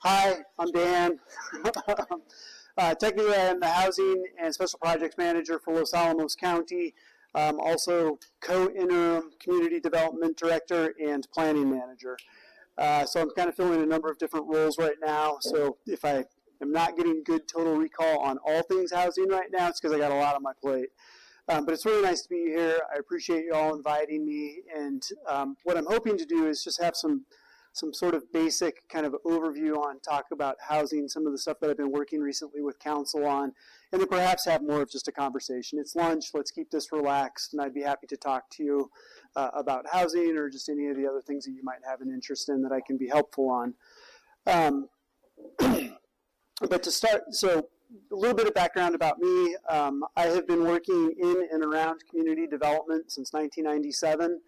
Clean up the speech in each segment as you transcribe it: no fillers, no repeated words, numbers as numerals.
Hi, I'm Dan. Technically, I am the Housing and Special Projects Manager for Los Alamos County. Also co-interim Community Development Director and Planning Manager. So I'm kind of filling a number of different roles right now. So if I am not getting good total recall on all things housing right now, it's because I got a lot on my plate. But it's really nice to be here. I appreciate you all inviting me. And what I'm hoping to do is just have some sort of basic kind of overview on, talk about housing, some of the stuff that I've been working recently with council on, and then perhaps have more of just a conversation. It's lunch, let's keep this relaxed, and I'd be happy to talk to you about housing or just any of the other things that you might have an interest in that I can be helpful on. But to start, so a little bit of background about me. I have been working in and around community development since 1997.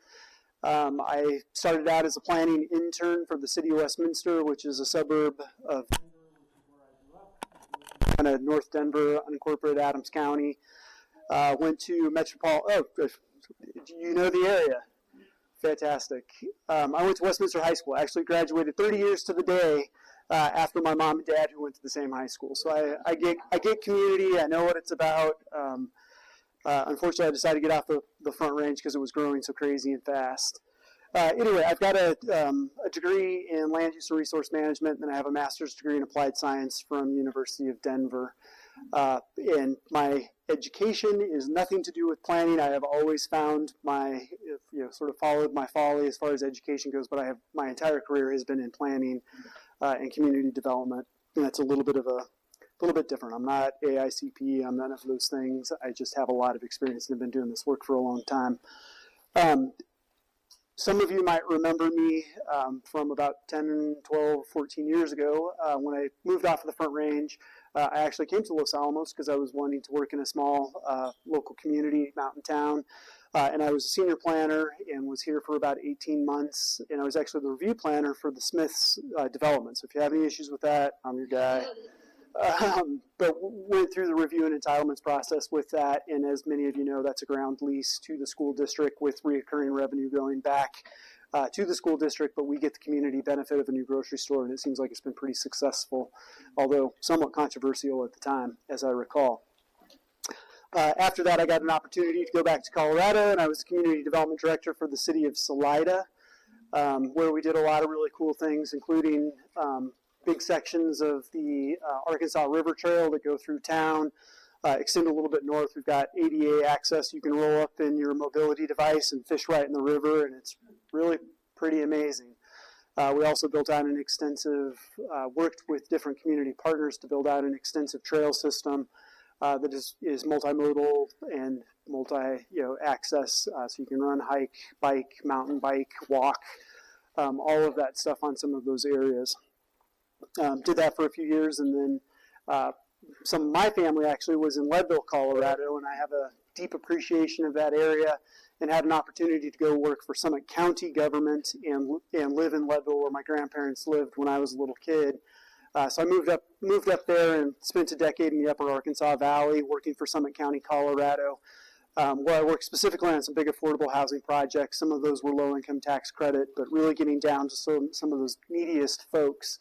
I started out as a planning intern for the city of Westminster, which is a suburb of kind of North Denver, unincorporated Adams County. Went to Metropolitan. Oh, you know the area. Fantastic. I went to Westminster High School. I actually graduated 30 years to the day after my mom and dad, who went to the same high school. So I get community. I know what it's about. Unfortunately, I decided to get off the Front Range because it was growing so crazy and fast. Anyway, I've got a degree in land use and resource management, and I have a master's degree in applied science from University of Denver. And my education is nothing to do with planning. I have always found sort of followed my folly as far as education goes, but my entire career has been in planning and community development, and that's a little bit different. I'm not AICP, I'm none of those things. I just have a lot of experience and have been doing this work for a long time. Some of you might remember me from about 10, 12, 14 years ago when I moved off of the Front Range. I actually came to Los Alamos because I was wanting to work in a small local community mountain town. And I was a senior planner and was here for about 18 months. And I was actually the review planner for the Smith's development. So if you have any issues with that, I'm your guy. But went through the review and entitlements process with that, and as many of you know, that's a ground lease to the school district with reoccurring revenue going back to the school district, but we get the community benefit of a new grocery store, and it seems like it's been pretty successful, although somewhat controversial at the time, as I recall. After that, I got an opportunity to go back to Colorado, and I was the community development director for the city of Salida, where we did a lot of really cool things, including big sections of the Arkansas River Trail that go through town, extend a little bit north. We've got ADA access. You can roll up in your mobility device and fish right in the river, and it's really pretty amazing. We also built out an extensive, worked with different community partners to build out an extensive trail system that is multimodal and access, so you can run, hike, bike, mountain bike, walk, all of that stuff on some of those areas. Did that for a few years, and then some of my family actually was in Leadville, Colorado, and I have a deep appreciation of that area and had an opportunity to go work for Summit County government and live in Leadville where my grandparents lived when I was a little kid. So I moved up there and spent a decade in the upper Arkansas Valley working for Summit County, Colorado, where I worked specifically on some big affordable housing projects. Some of those were low-income tax credit, but really getting down to some of those neediest folks.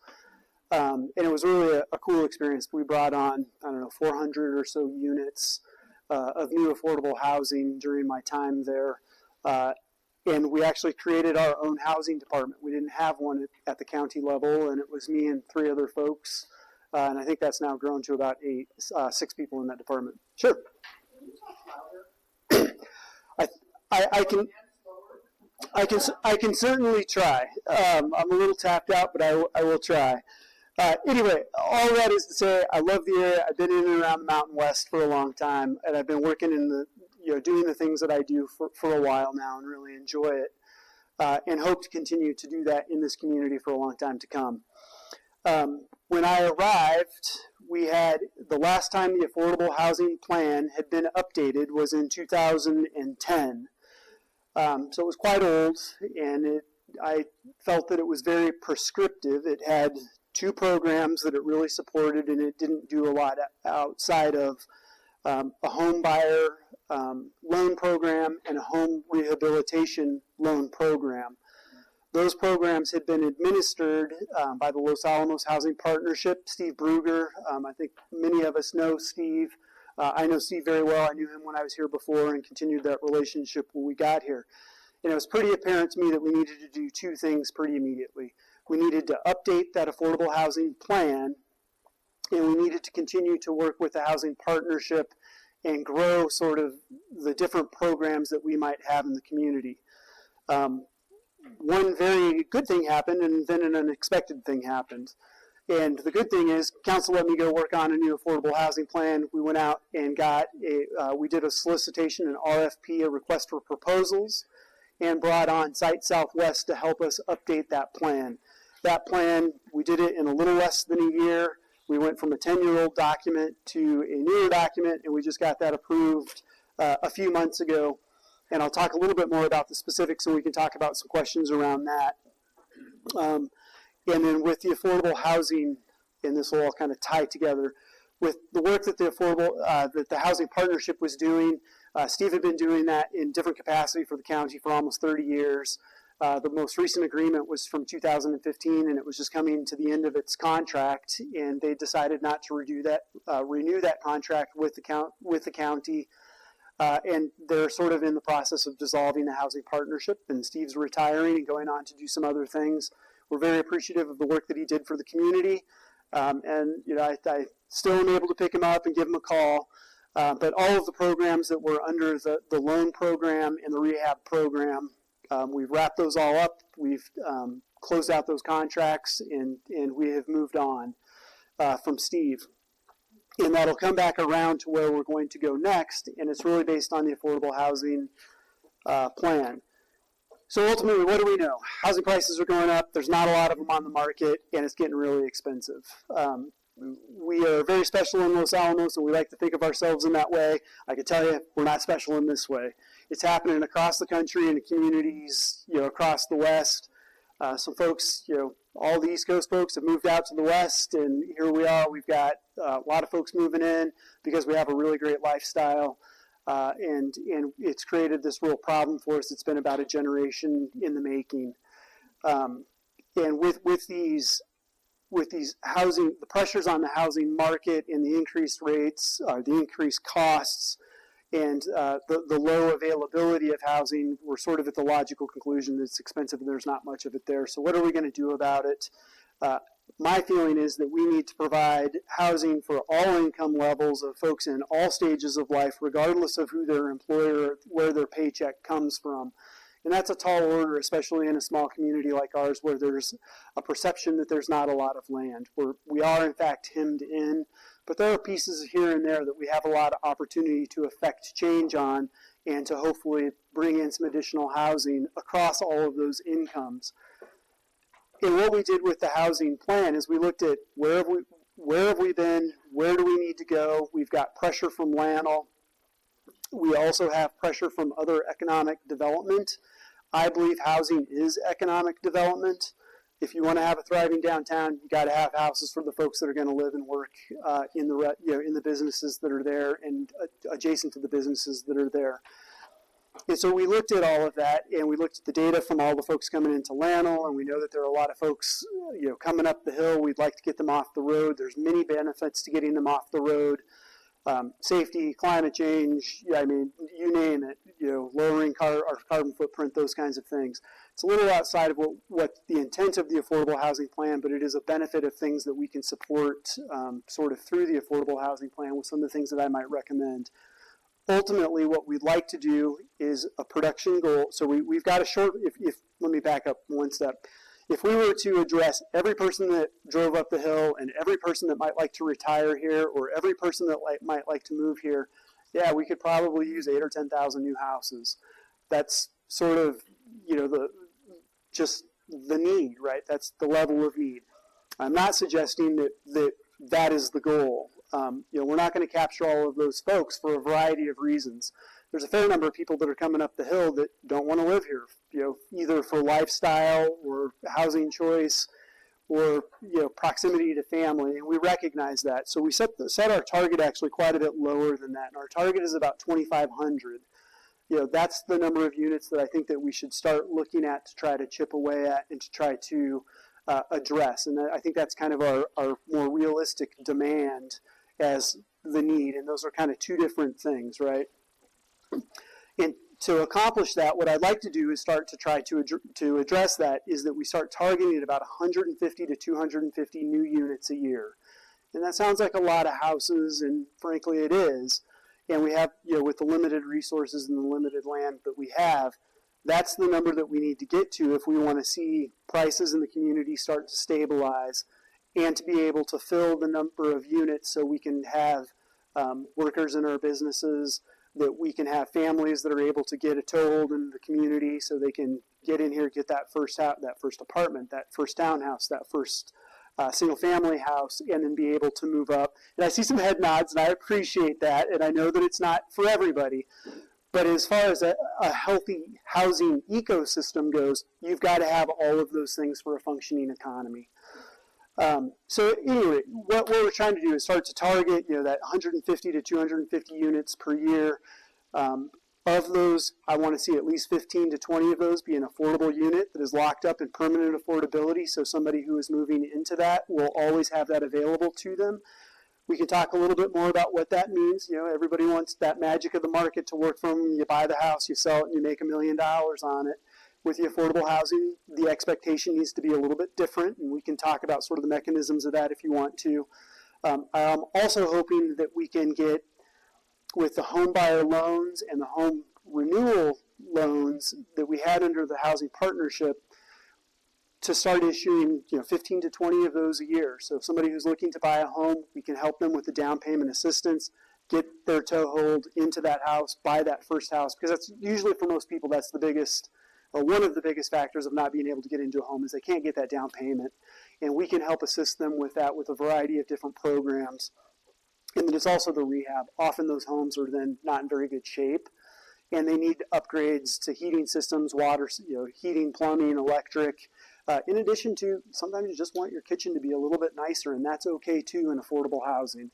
And it was really a cool experience. We brought on, 400 or so units of new affordable housing during my time there. And we actually created our own housing department. We didn't have one at the county level, and it was me and 3 other folks. And I think that's now grown to about 6 people in that department. Sure. I can certainly try. I'm a little tapped out, but I will try. Anyway, all that is to say, I love the area. I've been in and around the Mountain West for a long time, and I've been working in doing the things that I do for a while now, and really enjoy it, and hope to continue to do that in this community for a long time to come. When I arrived, we had the last time the affordable housing plan had been updated was in 2010. So it was quite old, and I felt that it was very prescriptive. It had 2 programs that it really supported, and it didn't do a lot outside of a home buyer loan program and a home rehabilitation loan program. Those programs had been administered by the Los Alamos Housing Partnership. Steve Bruger, I think many of us know Steve. I know Steve very well. I knew him when I was here before and continued that relationship when we got here. And it was pretty apparent to me that we needed to do two things pretty immediately. We needed to update that affordable housing plan, and we needed to continue to work with the housing partnership and grow sort of the different programs that we might have in the community. One very good thing happened, and then an unexpected thing happened. And the good thing is, council let me go work on a new affordable housing plan. We went out and we did a solicitation, an RFP, a request for proposals, and brought on Site Southwest to help us update that plan. That plan, we did it in a little less than a year. We went from a 10-year-old document to a newer document, and we just got that approved a few months ago. And I'll talk a little bit more about the specifics, and we can talk about some questions around that. And then with the affordable housing, and this will all kind of tie together, with the work that the Housing Partnership was doing, Steve had been doing that in different capacity for the county for almost 30 years. The most recent agreement was from 2015, and it was just coming to the end of its contract, and they decided not to renew that contract with the county. And they're sort of in the process of dissolving the housing partnership, and Steve's retiring and going on to do some other things. We're very appreciative of the work that he did for the community, and I still am able to pick him up and give him a call. But all of the programs that were under the loan program and the rehab program, we've wrapped those all up. We've closed out those contracts, and we have moved on from Steve. And that'll come back around to where we're going to go next, and it's really based on the affordable housing plan. So ultimately, what do we know? Housing prices are going up. There's not a lot of them on the market, and it's getting really expensive. We are very special in Los Alamos, and we like to think of ourselves in that way. I can tell you, we're not special in this way. It's happening across the country in the communities, across the West. Some folks, all the East Coast folks have moved out to the West, and here we are. We've got a lot of folks moving in because we have a really great lifestyle, and it's created this real problem for us. It's been about a generation in the making, and with these housing, the pressures on the housing market and the increased rates, the increased costs, and the low availability of housing, we're sort of at the logical conclusion that it's expensive and there's not much of it there. So what are we going to do about it? My feeling is that we need to provide housing for all income levels of folks in all stages of life, regardless of who their employer, where their paycheck comes from. And that's a tall order, especially in a small community like ours where there's a perception that there's not a lot of land. We are, in fact, hemmed in, but there are pieces here and there that we have a lot of opportunity to affect change on and to hopefully bring in some additional housing across all of those incomes. And what we did with the housing plan is we looked at where have we been, where do we need to go. We've got pressure from LANL. We also have pressure from other economic development. I believe housing is economic development. If you want to have a thriving downtown, you got to have houses for the folks that are going to live and work in the businesses that are there and adjacent to the businesses that are there. And so we looked at all of that, and we looked at the data from all the folks coming into LANL, and we know that there are a lot of folks coming up the hill. We'd like to get them off the road. There's many benefits to getting them off the road. Safety, climate change, you name it, lowering our carbon footprint, those kinds of things. It's a little outside of what the intent of the affordable housing plan, but it is a benefit of things that we can support sort of through the affordable housing plan with some of the things that I might recommend. Ultimately, what we'd like to do is a production goal. So we've got a short, let me back up one step. If we were to address every person that drove up the hill and every person that might like to retire here or every person that might like to move here, we could probably use 8,000 or 10,000 new houses. That's sort of, just the need, right? That's the level of need. I'm not suggesting that is the goal. We're not going to capture all of those folks for a variety of reasons. There's a fair number of people that are coming up the hill that don't want to live here, either for lifestyle or housing choice or, proximity to family, and we recognize that. So we set our target actually quite a bit lower than that, and our target is about 2,500. that's the number of units that I think that we should start looking at to try to chip away at and to try to address. And I think that's kind of our more realistic demand as the need. And those are kind of two different things, right? And to accomplish that, what I'd like to do is start to try to address that is that we start targeting about 150 to 250 new units a year. And that sounds like a lot of houses, and frankly it is. And we have, with the limited resources and the limited land that we have, that's the number that we need to get to if we want to see prices in the community start to stabilize and to be able to fill the number of units so we can have workers in our businesses, that we can have families that are able to get a toehold in the community so they can get in here, get that first house, that first apartment, that first townhouse, that first single-family house, and then be able to move up. And I see some head nods, and I appreciate that, and I know that it's not for everybody. But as far as a healthy housing ecosystem goes, you've got to have all of those things for a functioning economy. So anyway, what we're trying to do is start to target, that 150 to 250 units per year. Of those, I want to see at least 15 to 20 of those be an affordable unit that is locked up in permanent affordability, so somebody who is moving into that will always have that available to them. We can talk a little bit more about what that means. Everybody wants that magic of the market to work from. You buy the house, you sell it, and you make $1 million on it. With the affordable housing, the expectation needs to be a little bit different, and we can talk about sort of the mechanisms of that if you want to. I'm also hoping that we can get, with the home buyer loans and the home renewal loans that we had under the housing partnership, to start issuing 15 to 20 of those a year. So if somebody who's looking to buy a home, we can help them with the down payment assistance, get their toehold into that house, buy that first house, because that's usually, for most people, that's the biggest, or one of the biggest factors of not being able to get into a home, is they can't get that down payment. And we can help assist them with that with a variety of different programs. And then it's also the rehab. Often those homes are then not in very good shape, and they need upgrades to heating systems, water, heating, plumbing, electric. In addition to, sometimes you just want your kitchen to be a little bit nicer, and that's okay too in affordable housing.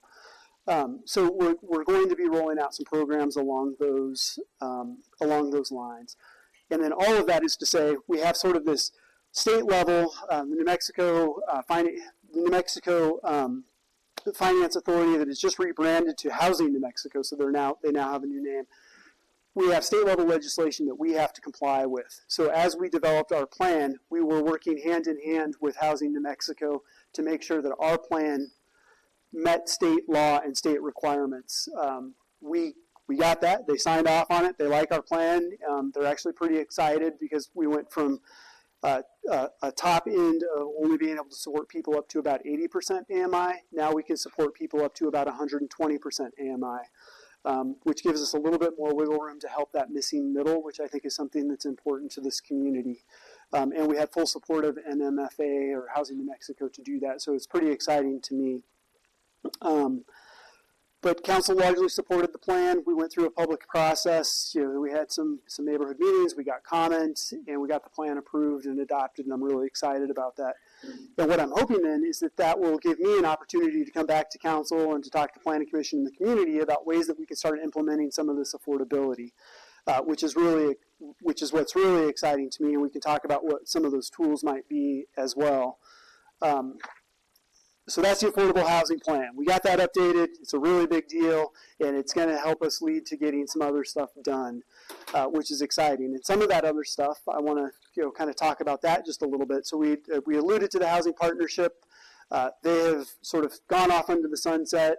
So we're going to be rolling out some programs along those lines. And then all of that is to say, we have sort of this state level, the New Mexico Finance Authority that is just rebranded to Housing New Mexico, so they now have a new name. We have state level legislation that we have to comply with. So as we developed our plan, we were working hand in hand with Housing New Mexico to make sure that our plan met state law and state requirements. We got that. They signed off on it. They like our plan. They're actually pretty excited because we went from a top end of only being able to support people up to about 80% AMI. Now we can support people up to about 120% AMI, which gives us a little bit more wiggle room to help that missing middle, which I think is something that's important to this community. And we had full support of NMFA, or Housing New Mexico, to do that, so it's pretty exciting to me. But council largely supported the plan. We went through a public process. We had some neighborhood meetings. We got comments, and we got the plan approved and adopted, and I'm really excited about that. And what I'm hoping then is that will give me an opportunity to come back to council and to talk to the planning commission and the community about ways that we can start implementing some of this affordability, which is what's really exciting to me, and we can talk about what some of those tools might be as well. So that's the affordable housing plan. We got that updated. It's a really big deal, and it's going to help us lead to getting some other stuff done, which is exciting. And some of that other stuff, I want to kind of talk about that just a little bit. So we alluded to the housing partnership. They have sort of gone off into the sunset,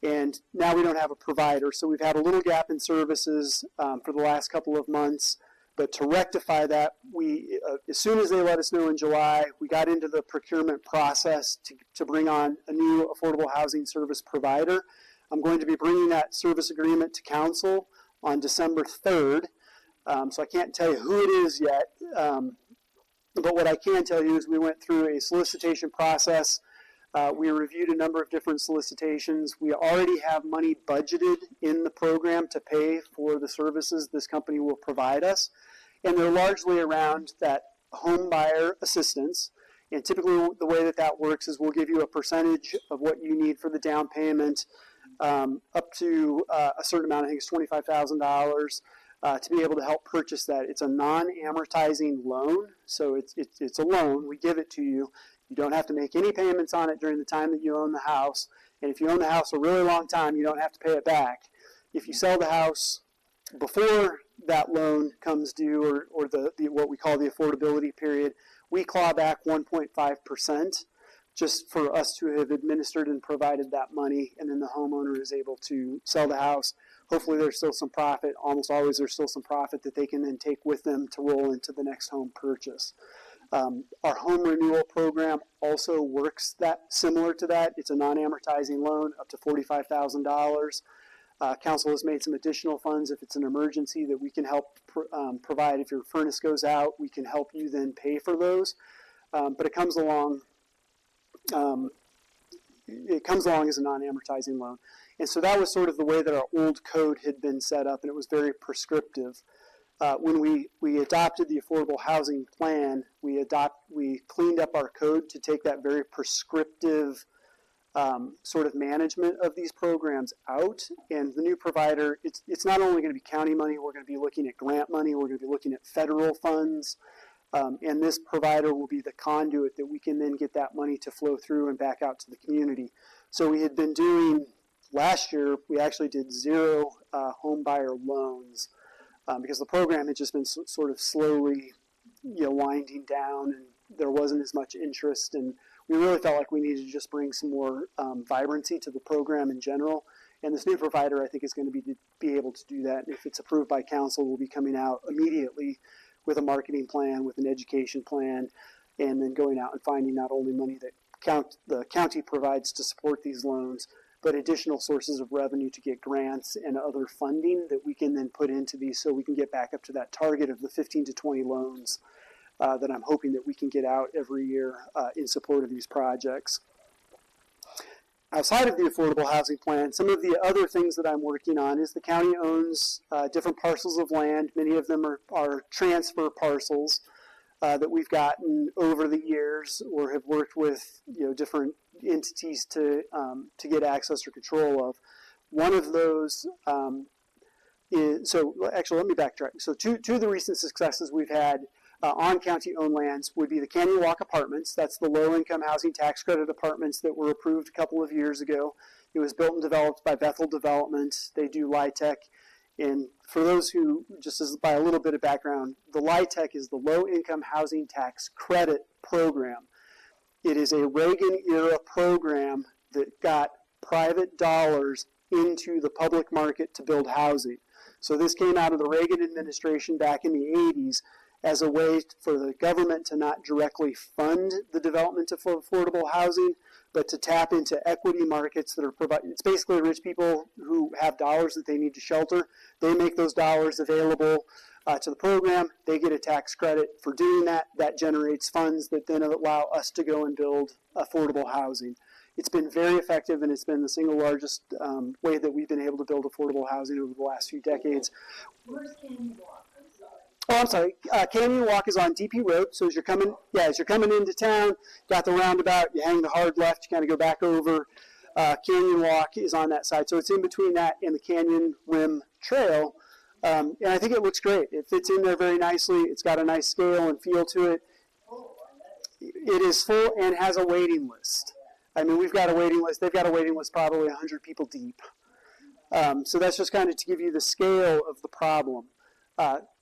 and now we don't have a provider. So we've had a little gap in services for the last couple of months. But to rectify that, we, as soon as they let us know in July, we got into the procurement process to bring on a new affordable housing service provider. I'm going to be bringing that service agreement to council on December 3rd. So I can't tell you who it is yet. But what I can tell you is we went through a solicitation process. We reviewed a number of different solicitations. We already have money budgeted in the program to pay for the services this company will provide us. And they're largely around that home buyer assistance. And typically the way that works is we'll give you a percentage of what you need for the down payment, up to a certain amount. I think it's $25,000. to be able to help purchase that. It's a non-amortizing loan, so it's a loan. We give it to you. You don't have to make any payments on it during the time that you own the house. And if you own the house a really long time, you don't have to pay it back. If you sell the house before that loan comes due, or the what we call the affordability period, we claw back 1.5% just for us to have administered and provided that money, and then the homeowner is able to sell the house. Hopefully there's still some profit. Almost always there's still some profit that they can then take with them to roll into the next home purchase. Our home renewal program also works similar to that. It's a non-amortizing loan up to $45,000. Council has made some additional funds if it's an emergency that we can help provide. If your furnace goes out, we can help you then pay for those. But it comes along as a non-amortizing loan. And so that was sort of the way that our old code had been set up, and it was very prescriptive. When we adopted the affordable housing plan, we cleaned up our code to take that very prescriptive sort of management of these programs out. And the new provider, it's not only going to be county money, we're going to be looking at grant money, we're going to be looking at federal funds, and this provider will be the conduit that we can then get that money to flow through and back out to the community. So we had been doing, last year, we actually did 0 home buyer loans. Because the program had just been sort of slowly, winding down, and there wasn't as much interest, and we really felt like we needed to just bring some more vibrancy to the program in general. And this new provider, I think, is going to be able to do that. And if it's approved by council, we'll be coming out immediately with a marketing plan, with an education plan, and then going out and finding not only money that the county provides to support these loans, but additional sources of revenue to get grants and other funding that we can then put into these, so we can get back up to that target of the 15 to 20 loans that I'm hoping that we can get out every year in support of these projects. Outside of the affordable housing plan, some of the other things that I'm working on is the county owns different parcels of land. Many of them are transfer parcels that we've gotten over the years, or have worked with different entities to get access or control of. One of those is, so actually let me backtrack. So two of the recent successes we've had on county-owned lands would be the Canyon Walk Apartments. That's the low-income housing tax credit apartments that were approved a couple of years ago. It was built and developed by Bethel Development. They do LIHTC. And for those who, just as by a little bit of background, the LIHTC is the Low-Income Housing Tax Credit Program. It is a Reagan-era program that got private dollars into the public market to build housing. So this came out of the Reagan administration back in the 80s as a way for the government to not directly fund the development of affordable housing, but to tap into equity markets that are provided. It's basically rich people who have dollars that they need to shelter. They make those dollars available to the program. They get a tax credit for doing that. That generates funds that then allow us to go and build affordable housing. It's been very effective, and it's been the single largest way that we've been able to build affordable housing over the last few decades. Where's Canyon Walk? I'm sorry. Canyon Walk is on DP Road. So as you're coming into town, got the roundabout, you hang the hard left, you kind of go back over. Canyon Walk is on that side. So it's in between that and the Canyon Rim Trail. And I think it looks great. It fits in there very nicely. It's got a nice scale and feel to it. It is full and has a waiting list. I mean, we've got a waiting list. They've got a waiting list probably 100 people deep. So that's just kind of to give you the scale of the problem.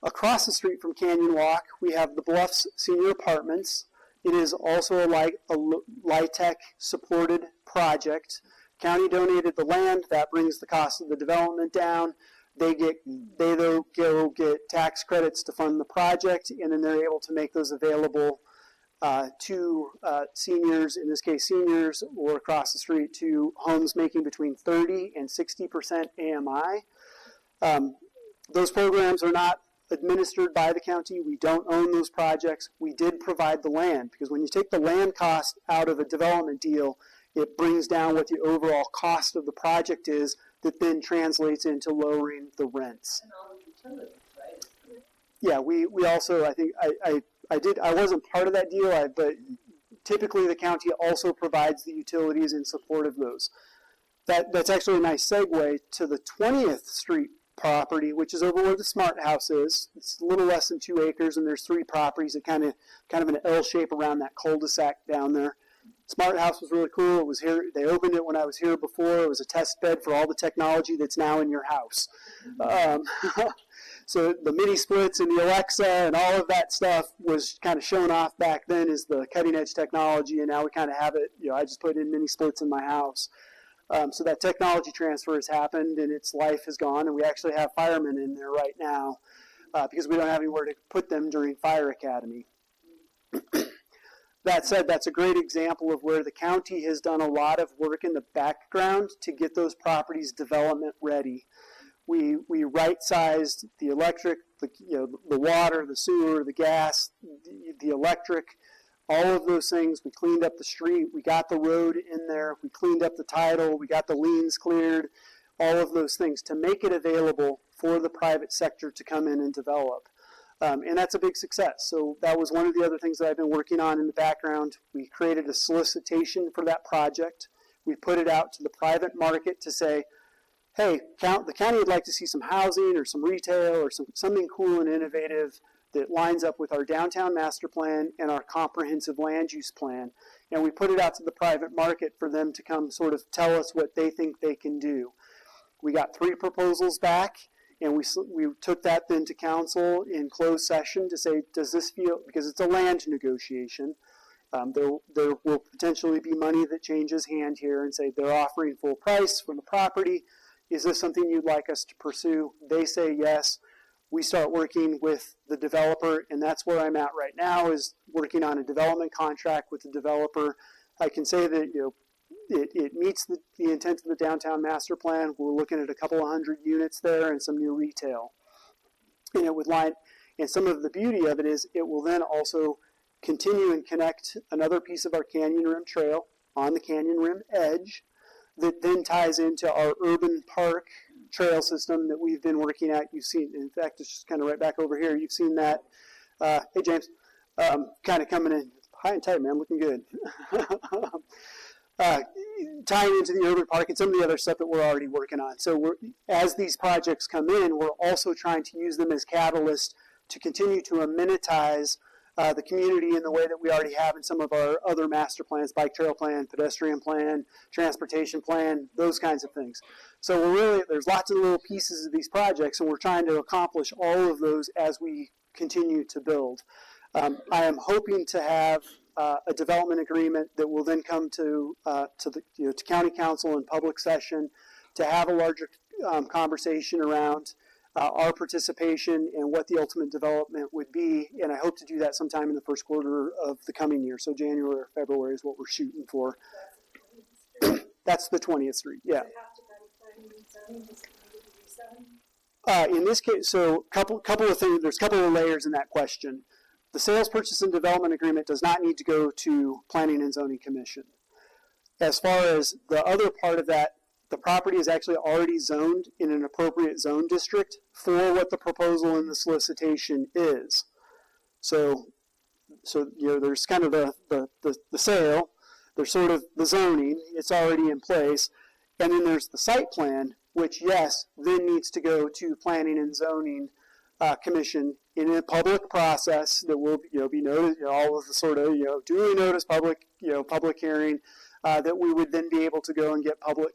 Across the street from Canyon Walk, we have the Bluffs Senior Apartments. It is also a LIHTC supported project. County donated the land. That brings the cost of the development down. They go get tax credits to fund the project, and then they're able to make those available to seniors, in this case seniors, or across the street to homes making between 30 and 60% AMI. Those programs are not administered by the county. We don't own those projects. We did provide the land, because when you take the land cost out of a development deal, it brings down what the overall cost of the project is, that then translates into lowering the rents. And all the utilities, right? Yeah, we also, I think, I wasn't part of that deal, but typically the county also provides the utilities in support of those. That's actually a nice segue to the 20th Street property, which is over where the Smart House is. It's a little less than 2 acres, and there's 3 properties that kind of an L shape around that cul-de-sac down there. Smart House was really cool. It was here. They opened it when I was here before. It was a test bed for all the technology that's now in your house. So the mini splits and the Alexa and all of that stuff was kind of shown off back then as the cutting edge technology, and now we kind of have it. I just put in mini splits in my house. So that technology transfer has happened, and its life has gone, and we actually have firemen in there right now because we don't have anywhere to put them during fire academy. That said, that's a great example of where the county has done a lot of work in the background to get those properties development ready. We right-sized the electric, the water, the sewer, the gas, the electric, all of those things. We cleaned up the street. We got the road in there. We cleaned up the title. We got the liens cleared, all of those things to make it available for the private sector to come in and develop. And that's a big success. So that was one of the other things that I've been working on in the background. We created a solicitation for that project. We put it out to the private market to say, hey, the county would like to see some housing or some retail or something cool and innovative that lines up with our downtown master plan and our comprehensive land use plan. And we put it out to the private market for them to come sort of tell us what they think they can do. We got 3 proposals back, and we took that then to council in closed session to say, does this feel, because it's a land negotiation, there will potentially be money that changes hand here and say they're offering full price for the property. Is this something you'd like us to pursue? They say yes. We start working with the developer, and that's where I'm at right now, is working on a development contract with the developer. I can say that it meets the intent of the downtown master plan. We're looking at a couple of 100 units there and some new retail. And it would line, and some of the beauty of it is it will then also continue and connect another piece of our Canyon Rim Trail on the Canyon Rim edge that then ties into our urban park trail system that we've been working at. You've seen, in fact, it's just kind of right back over here. You've seen that. Hey, James, kind of coming in high and tight, man, looking good. Tying into the urban park and some of the other stuff that we're already working on. So as these projects come in, we're also trying to use them as catalysts to continue to amenitize the community in the way that we already have in some of our other master plans, bike trail plan, pedestrian plan, transportation plan, those kinds of things. So there's lots of little pieces of these projects, and we're trying to accomplish all of those as we continue to build. I am hoping to have a development agreement that will then come to county council and public session to have a larger conversation around our participation and what the ultimate development would be, and I hope to do that sometime in the first quarter of the coming year. So January or February is what we're shooting for. That's the 20th Street, yeah. In this case, so couple of things. There's a couple of layers in that question. The sales, purchase, and development agreement does not need to go to Planning and Zoning Commission. As far as the other part of that, the property is actually already zoned in an appropriate zone district for what the proposal in the solicitation is. So there's kind of the sale, there's sort of the zoning, it's already in place, and then there's the site plan, which yes, then needs to go to Planning and Zoning Commission in a public process that will be noted, all of the sort of duly noticed public hearing. That we would then be able to go and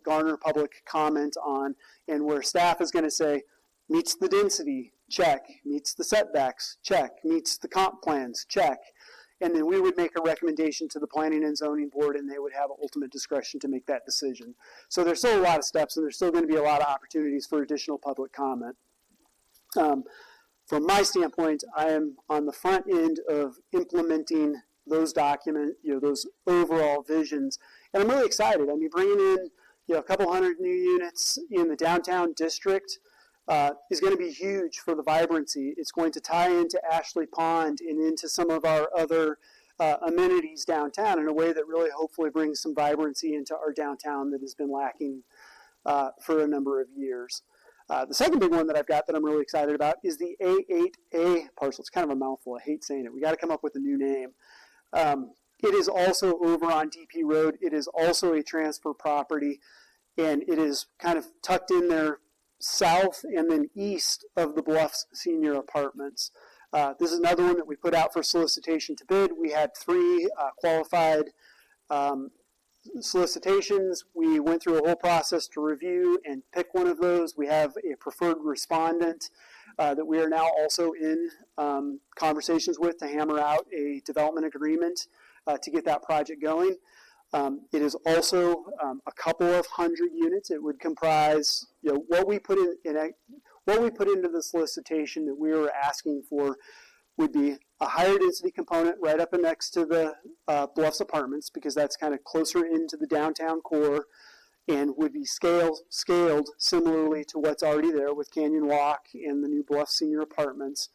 garner public comment on, and where staff is going to say, meets the density, check, meets the setbacks, check, meets the comp plans, check, and then we would make a recommendation to the Planning and Zoning Board, and they would have ultimate discretion to make that decision. So there's still a lot of steps, and there's still going to be a lot of opportunities for additional public comment. From my standpoint, I am on the front end of implementing those those overall visions. And I'm really excited. I mean, bringing in, a couple 100 new units in the downtown district is going to be huge for the vibrancy. It's going to tie into Ashley Pond and into some of our other amenities downtown in a way that really hopefully brings some vibrancy into our downtown that has been lacking for a number of years. The second big one that I've got that I'm really excited about is the A8A parcel. It's kind of a mouthful. I hate saying it. We got to come up with a new name. It is also over on DP Road. It is also a transfer property, and it is kind of tucked in there south and then east of the Bluffs Senior Apartments. This is another one that we put out for solicitation to bid. We had 3 qualified solicitations. We went through a whole process to review and pick one of those. We have a preferred respondent that we are now also in conversations with to hammer out a development agreement to get that project going. It is also a couple of hundred units. It would comprise, what we put what we put into the solicitation that we were asking for would be a higher density component right up next to the Bluffs Apartments, because that's kind of closer into the downtown core, and would be scaled similarly to what's already there with Canyon Walk and the new Bluffs Senior Apartments.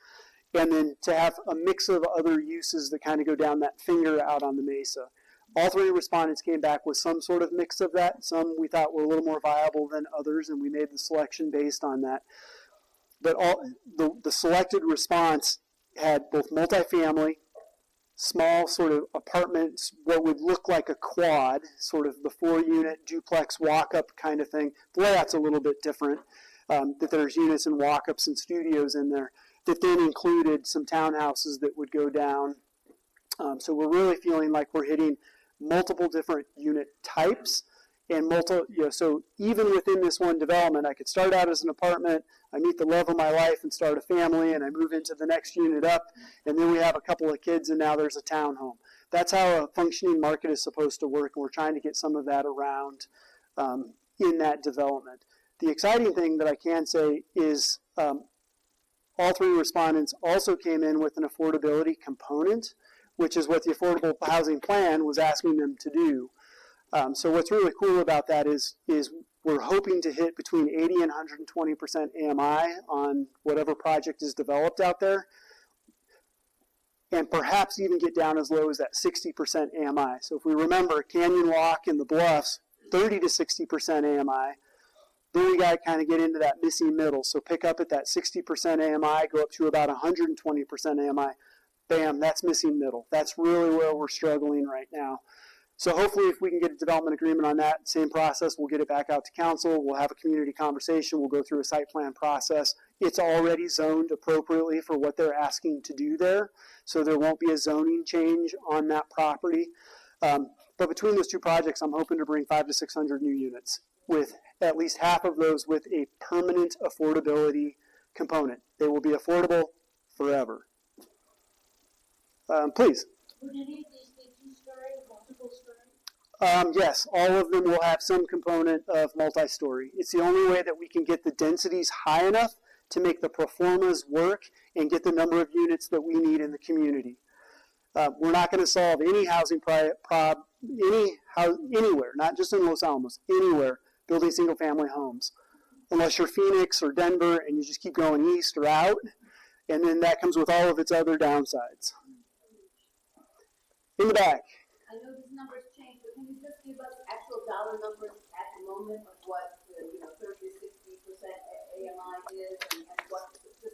And then to have a mix of other uses that kind of go down that finger out on the mesa. All 3 respondents came back with some sort of mix of that. Some we thought were a little more viable than others, and we made the selection based on that. But the selected response had both multifamily, small sort of apartments, what would look like a quad, sort of the 4-unit duplex walk-up kind of thing. The layout's a little bit different, that there's units and walk-ups and studios in there, that then included some townhouses that would go down. So we're really feeling like we're hitting multiple different unit types, and so even within this one development, I could start out as an apartment, I meet the love of my life and start a family, and I move into the next unit up, and then we have a couple of kids, and now there's a townhome. That's how a functioning market is supposed to work, and we're trying to get some of that around in that development. The exciting thing that I can say is all 3 respondents also came in with an affordability component, which is what the Affordable Housing Plan was asking them to do. So what's really cool about that is we're hoping to hit between 80 and 120% AMI on whatever project is developed out there, and perhaps even get down as low as that 60% AMI. So if we remember Canyon Walk and the Bluffs, 30 to 60% AMI, then we got to kind of get into that missing middle. So pick up at that 60% AMI, go up to about 120% AMI. Bam, that's missing middle. That's really where we're struggling right now. So hopefully if we can get a development agreement on that, same process, we'll get it back out to council, we'll have a community conversation, we'll go through a site plan process. It's already zoned appropriately for what they're asking to do there, so there won't be a zoning change on that property. But between those 2 projects, I'm hoping to bring 500 to 600 new units, with at least half of those with a permanent affordability component. They will be affordable forever. Please. Would any of these be 2-story, multiple story? Yes, all of them will have some component of multi-story. It's the only way that we can get the densities high enough to make the pro formas work and get the number of units that we need in the community. We're not going to solve any housing anywhere, not just in Los Alamos, anywhere, building single-family homes, unless you're Phoenix or Denver and you just keep going east or out, and then that comes with all of its other downsides. In the back. I know these numbers change, but can you just give us actual dollar numbers at the moment of what the 30 to 60% AMI is, and what just so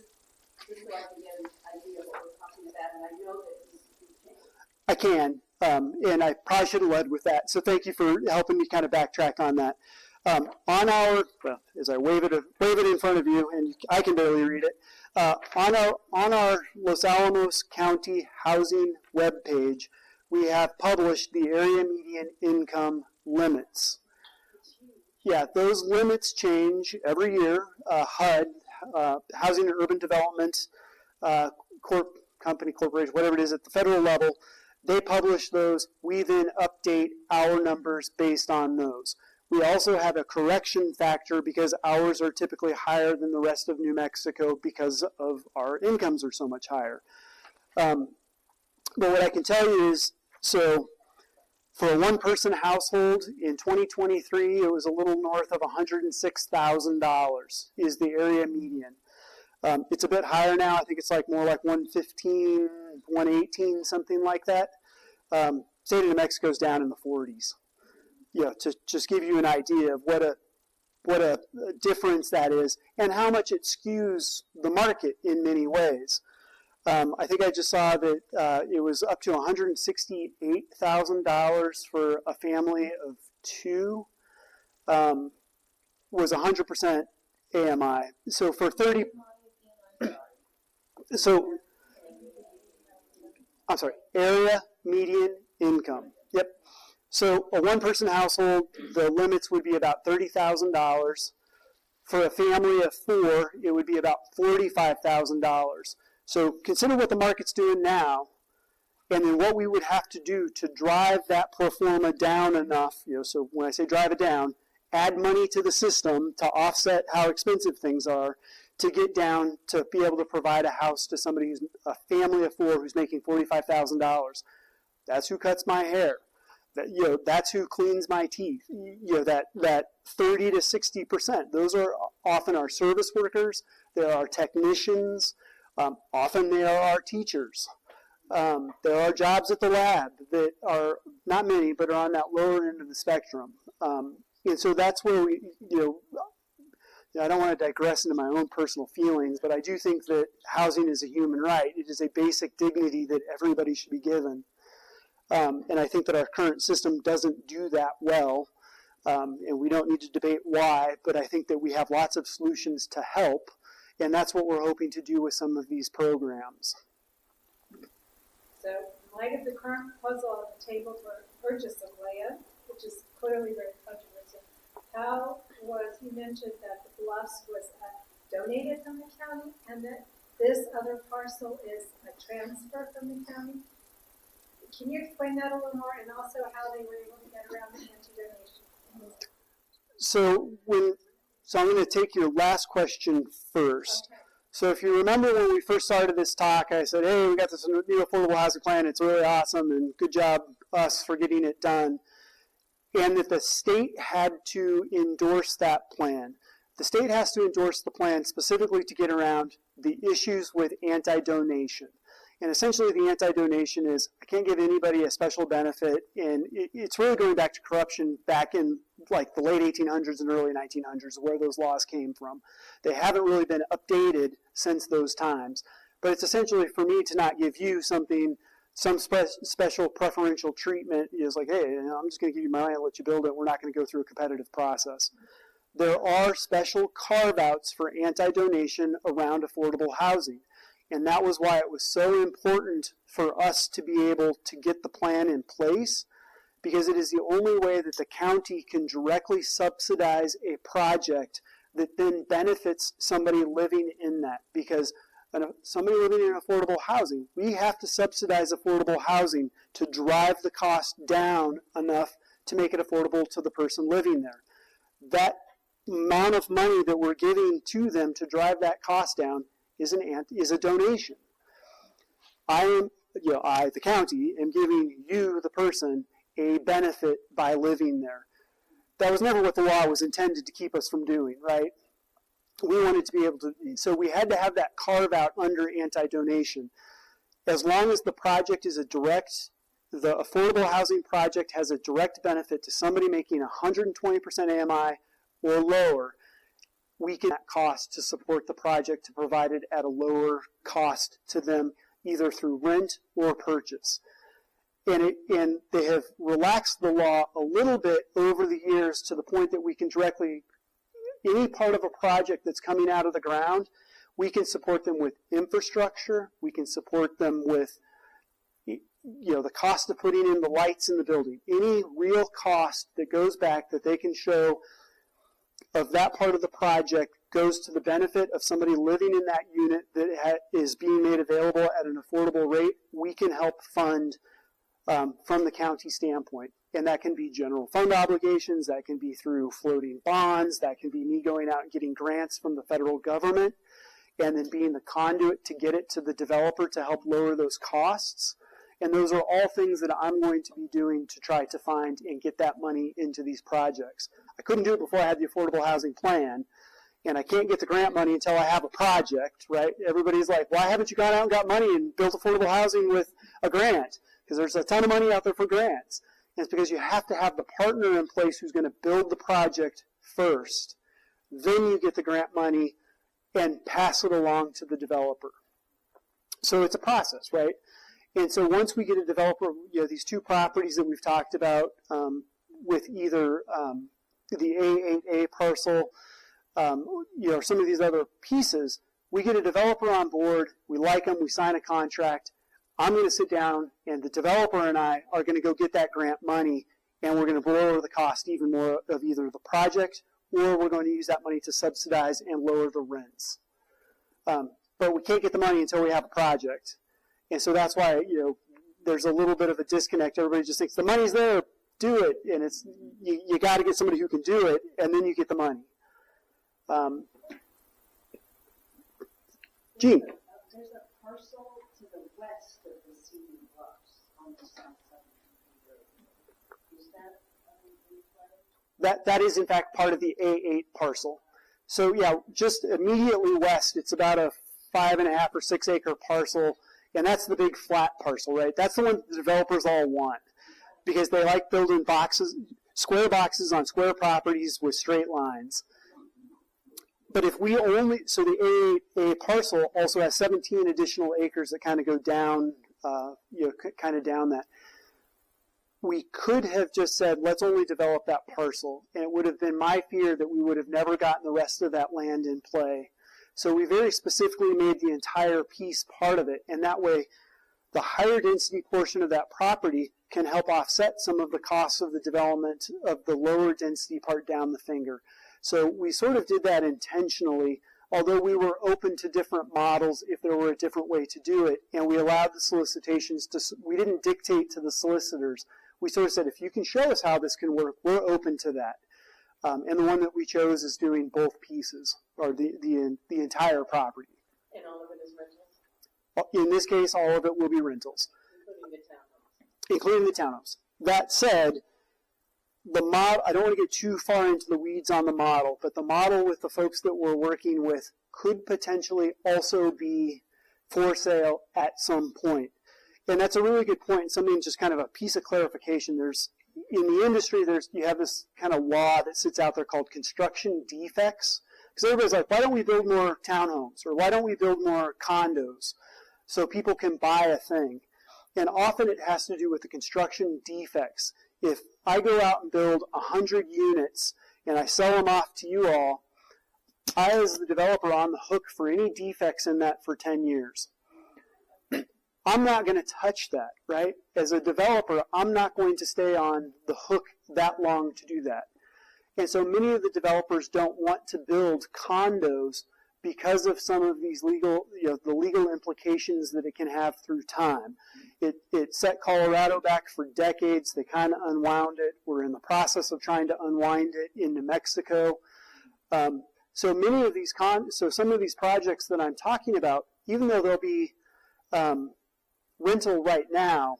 I can get an idea of what we're talking about, and I know that these change. I can, and I probably should have led with that. So thank you for helping me kind of backtrack on that. As I wave it in front of you, and I can barely read it. On our Los Alamos County housing webpage, we have published the area median income limits. Yeah, those limits change every year. HUD, Housing and Urban Development Corporation, whatever it is at the federal level, they publish those. We then update our numbers based on those. We also have a correction factor because ours are typically higher than the rest of New Mexico because of our incomes are so much higher. But what I can tell you is, so for a one-person household in 2023, it was a little north of $106,000 is the area median. It's a bit higher now. I think it's like more like 115, 118, something like that. State of New Mexico's down in the 40s. To just give you an idea of what a difference that is and how much it skews the market in many ways. I think I just saw that it was up to $168,000 for a family of 2 was 100% AMI. So for 30, so, I'm sorry, area median income. Yep. So a one-person household, the limits would be about $30,000. For a family of 4, it would be about $45,000. So consider what the market's doing now, and then what we would have to do to drive that pro forma down enough. So when I say drive it down, add money to the system to offset how expensive things are, to get down to be able to provide a house to somebody who's a family of 4 who's making $45,000. That's who cuts my hair. That's who cleans my teeth. That 30 to 60%. Those are often our service workers. There are technicians. Often they are our teachers. There are jobs at the lab that are not many, but are on that lower end of the spectrum. And so that's where I don't want to digress into my own personal feelings, but I do think that housing is a human right. It is a basic dignity that everybody should be given. And I think that our current system doesn't do that well, and we don't need to debate why, but I think that we have lots of solutions to help, and that's what we're hoping to do with some of these programs. So, in light of the current proposal on the table for purchase of land, which is clearly very controversial, you mentioned that the Bluffs was donated from the county, and that this other parcel is a transfer from the county? Can you explain that a little more, and also how they were able to get around the anti-donation? So I'm going to take your last question first. Okay. So if you remember when we first started this talk, I said, hey, we got this new affordable housing plan. It's really awesome, and good job us for getting it done. And that the state had to endorse that plan. The state has to endorse the plan specifically to get around the issues with anti-donation. And essentially the anti-donation is, I can't give anybody a special benefit, and it's really going back to corruption back in like the late 1800s and early 1900s, where those laws came from. They haven't really been updated since those times. But it's essentially for me to not give you some special preferential treatment is like, hey, I'm just going to give you my land and let you build it. We're not going to go through a competitive process. There are special carve-outs for anti-donation around affordable housing. And that was why it was so important for us to be able to get the plan in place, because it is the only way that the county can directly subsidize a project that then benefits somebody living in that. Because somebody living in affordable housing, we have to subsidize affordable housing to drive the cost down enough to make it affordable to the person living there. That amount of money that we're giving to them to drive that cost down is a donation. I, the county, am giving you, the person, a benefit by living there. That was never what the law was intended to keep us from doing, right? We wanted to be able to, so we had to have that carve out under anti-donation. As long as the project is the affordable housing project has a direct benefit to somebody making 120% AMI or lower, we can that cost to support the project to provide it at a lower cost to them, either through rent or purchase. And they have relaxed the law a little bit over the years to the point that we can directly, any part of a project that's coming out of the ground, we can support them with infrastructure, we can support them with the cost of putting in the lights in the building. Any real cost that goes back that they can show of that part of the project goes to the benefit of somebody living in that unit that is being made available at an affordable rate, we can help fund from the county standpoint. And that can be general fund obligations, that can be through floating bonds, that can be me going out and getting grants from the federal government, and then being the conduit to get it to the developer to help lower those costs. And those are all things that I'm going to be doing to try to find and get that money into these projects. I couldn't do it before I had the affordable housing plan, and I can't get the grant money until I have a project, right? Everybody's like, why haven't you gone out and got money and built affordable housing with a grant? Because there's a ton of money out there for grants. And it's because you have to have the partner in place who's going to build the project first. Then you get the grant money and pass it along to the developer. So it's a process, right? And so once we get a developer, these two properties that we've talked about with either the A8A parcel some of these other pieces, we get a developer on board, we like them, we sign a contract. I'm going to sit down, and the developer and I are going to go get that grant money, and we're going to blow over the cost even more of either the project, or we're going to use that money to subsidize and lower the rents. But we can't get the money until we have a project. And so that's why, there's a little bit of a disconnect. Everybody just thinks the money's there, do it. And it's you got to get somebody who can do it, and then you get the money. Gene. There's a parcel to the west of the CD Bluffs on the south side of the road. Is that That is, in fact, part of the A8 parcel. So, yeah, just immediately west, it's about a 5.5 or 6 acre parcel, and that's the big flat parcel, right? That's the one the developers all want because they like building square boxes on square properties with straight lines. But if we so the A8 parcel also has 17 additional acres that kind of go down, kind of down that. We could have just said, let's only develop that parcel. And it would have been my fear that we would have never gotten the rest of that land in play. So we very specifically made the entire piece part of it. And that way, the higher density portion of that property can help offset some of the costs of the development of the lower density part down the finger. So we sort of did that intentionally, although we were open to different models if there were a different way to do it. And we allowed the solicitations we didn't dictate to the solicitors. We sort of said, if you can show us how this can work, we're open to that. And the one that we chose is doing both pieces, or the entire property. and all of it is rentals, In this case, all of it will be rentals, including the townhomes? including the townhomes. That said, the model, I don't want to get too far into the weeds on the model, but the model with the folks that we're working with could potentially also be for sale at some point. And that's a really good point, something just kind of a piece of clarification. In the industry, you have this kind of law that sits out there called construction defects. Because everybody's like, why don't we build more townhomes? Or why don't we build more condos so people can buy a thing? And often it has to do with the construction defects. If I go out and build 100 units and I sell them off to you all, I, as the developer, on the hook for any defects in that for 10 years. I'm not going to touch that, right? As a developer, I'm not going to stay on the hook that long to do that. And so many of the developers don't want to build condos because of some of these legal implications that it can have through time. It set Colorado back for decades. They kind of unwound it. We're in the process of trying to unwind it in New Mexico. So many of these some of these projects that I'm talking about, even though they'll be rental right now,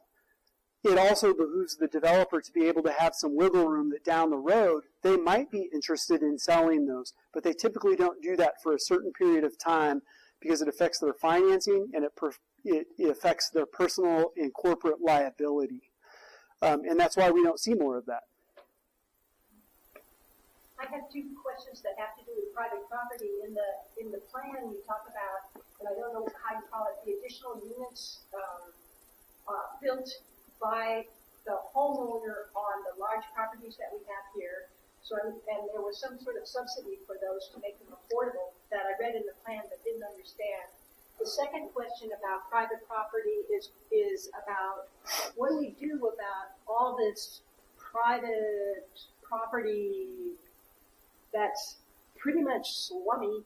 it also behooves the developer to be able to have some wiggle room that down the road they might be interested in selling those, but they typically don't do that for a certain period of time because it affects their financing and it affects their personal and corporate liability. And that's why we don't see more of that. I have two questions that have to do with private property. In the plan, you talk about, and I don't know how you call it, the additional units built by the homeowner on the large properties that we have here. And there was some sort of subsidy for those to make them affordable that I read in the plan but didn't understand. The second question about private property is about what do we do about all this private property that's pretty much slummy.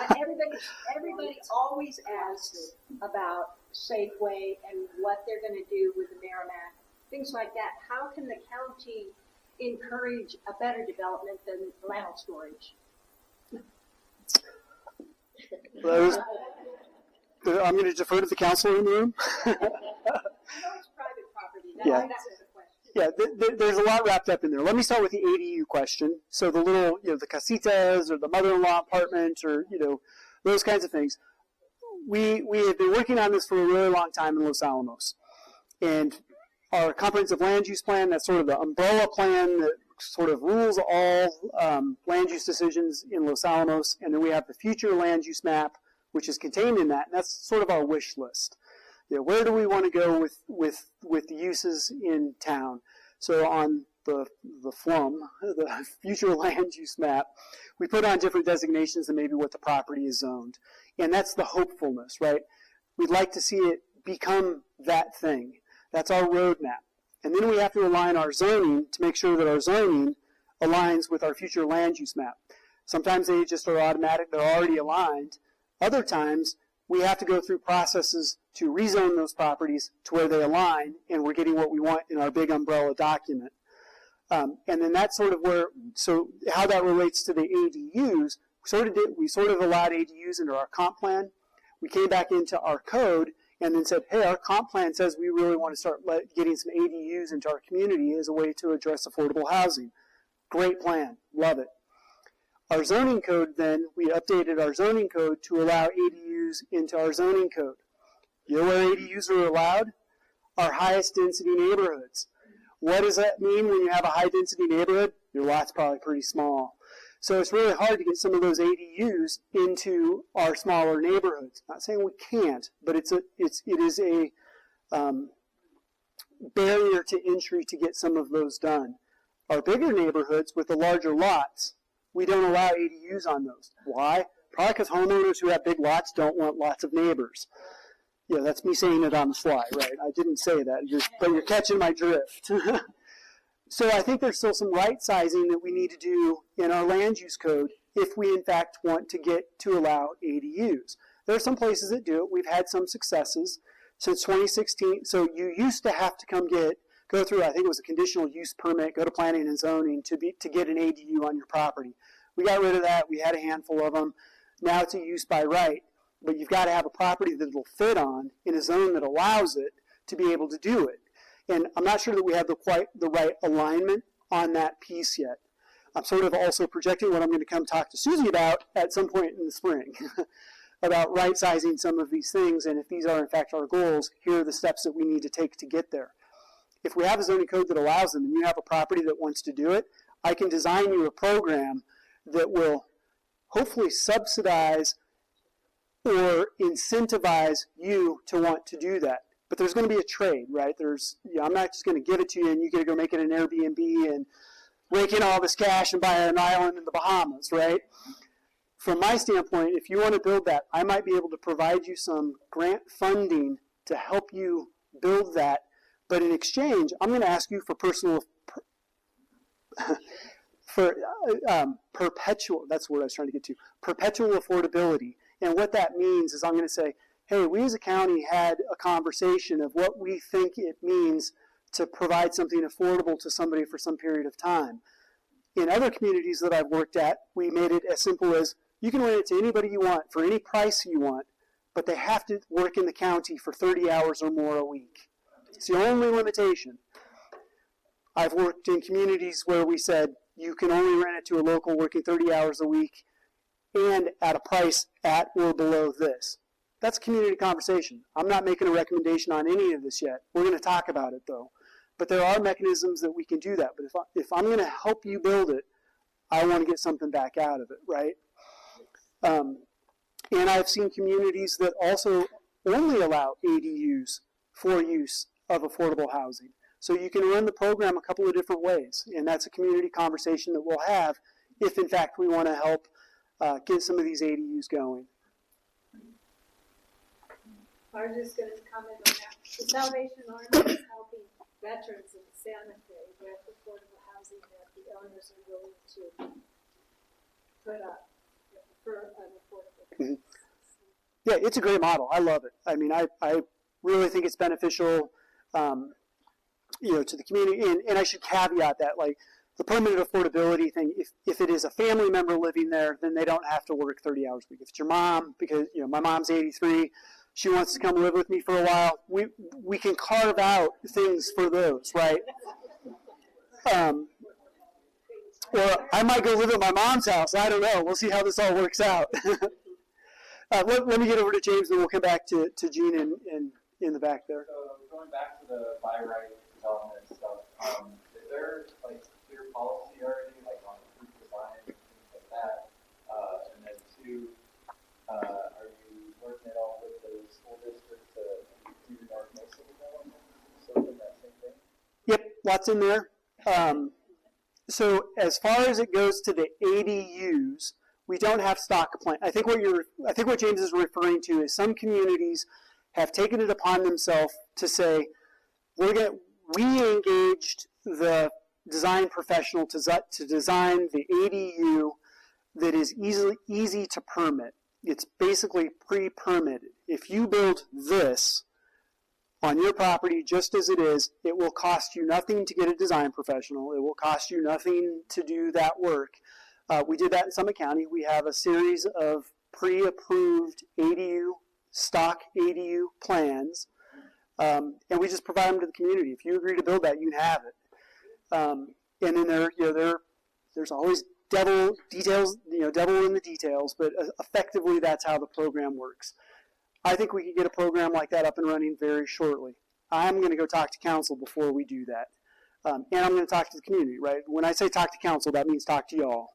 Everybody always asks about Safeway and what they're going to do with the Merrimack, things like that. How can the county encourage a better development than land storage? I'm going to defer to the council in the room. I know it's private property. Yeah. That was the question. Yeah, there's a lot wrapped up in there. Let me start with the ADU question. So the little, the casitas or the mother-in-law apartment or, those kinds of things. We have been working on this for a really long time in Los Alamos. And our comprehensive land use plan, that's sort of the umbrella plan that sort of rules all land use decisions in Los Alamos. And then we have the future land use map, which is contained in that. And that's sort of our wish list. Where do we want to go with the uses in town? So on the FLUM, the future land use map, we put on different designations and maybe what the property is zoned. And that's the hopefulness, right? We'd like to see it become that thing. That's our roadmap. And then we have to align our zoning to make sure that our zoning aligns with our future land use map. Sometimes they just are automatic, they're already aligned. Other times, we have to go through processes to rezone those properties to where they align, and we're getting what we want in our big umbrella document. And then that's sort of where, so how that relates to the ADUs, we sort of allowed ADUs into our comp plan. We came back into our code and then said, hey, our comp plan says we really want to start getting some ADUs into our community as a way to address affordable housing. Great plan, love it. Our zoning code then, we updated our zoning code to allow ADUs into our zoning code. You know where ADUs are allowed? Our highest density neighborhoods. What does that mean when you have a high density neighborhood? Your lot's probably pretty small. So it's really hard to get some of those ADUs into our smaller neighborhoods. Not saying we can't, but it is a barrier to entry to get some of those done. Our bigger neighborhoods with the larger lots, we don't allow ADUs on those. Why? Probably because homeowners who have big lots don't want lots of neighbors. Yeah, that's me saying it on the fly, right? I didn't say that, but you're catching my drift. So I think there's still some right sizing that we need to do in our land use code if we in fact want to get to allow ADUs. There are some places that do it. We've had some successes since 2016. So you used to have to go through, I think it was a conditional use permit, go to planning and zoning to get an ADU on your property. We got rid of that. We had a handful of them. Now it's a use by right, but you've got to have a property that it'll fit on in a zone that allows it to be able to do it. And I'm not sure that we have quite the right alignment on that piece yet. I'm sort of also projecting what I'm going to come talk to Susie about at some point in the spring about right-sizing some of these things, and if these are in fact our goals, here are the steps that we need to take to get there. If we have a zoning code that allows them and you have a property that wants to do it, I can design you a program that will hopefully subsidize or incentivize you to want to do that. But there's going to be a trade, right? I'm not just going to give it to you and you get to go make it an Airbnb and rake in all this cash and buy an island in the Bahamas, right? From my standpoint, if you want to build that, I might be able to provide you some grant funding to help you build that. But in exchange, I'm going to ask you for perpetual, that's the word I was trying to get to, perpetual affordability. And what that means is I'm going to say, hey, we as a county had a conversation of what we think it means to provide something affordable to somebody for some period of time. In other communities that I've worked at, we made it as simple as you can rent it to anybody you want for any price you want, but they have to work in the county for 30 hours or more a week. It's the only limitation. I've worked in communities where we said you can only rent it to a local working 30 hours a week and at a price at or below this. That's a community conversation. I'm not making a recommendation on any of this yet. We're going to talk about it, though. But there are mechanisms that we can do that. But if I'm going to help you build it, I want to get something back out of it, right? And I've seen communities that also only allow ADUs for use of affordable housing. So you can run the program a couple of different ways. And that's a community conversation that we'll have if, in fact, we want to help get some of these ADUs going. I was just going to comment on that. The Salvation Army is helping veterans in Santa Fe with affordable housing that the owners are willing to put up for an affordable price. Mm-hmm. Yeah, it's a great model. I love it. I mean, I really think it's beneficial, to the community. And I should caveat that, like, the permanent affordability thing, if it is a family member living there, then they don't have to work 30 hours a week. If it's your mom, because, my mom's 83, she wants to come live with me for a while, we can carve out things for those, right? Or I might go live at my mom's house. I don't know. We'll see how this all works out. Let me get over to James, and we'll come back to Gene in the back there. So going back to the by right development stuff, is there like clear policy already, like on approved design and things like that? And then two, are you working at all with the school district to do the North Mesa development? So in that same thing? Yep, lots in there. So as far as it goes to the ADUs, we don't have stock plan. I think what James is referring to is some communities have taken it upon themselves to say, we engaged the design professional to design the ADU that is easy to permit. It's basically pre-permitted. If you build this on your property just as it is, it will cost you nothing to get a design professional. It will cost you nothing to do that work. We did that in Summit County. We have a series of pre-approved stock ADU plans, and we just provide them to the community. If you agree to build that, you can have it. And then there's always devil in the details, but effectively that's how the program works. I think we could get a program like that up and running very shortly. I'm going to go talk to council before we do that. And I'm going to talk to the community, right? When I say talk to council, that means talk to y'all.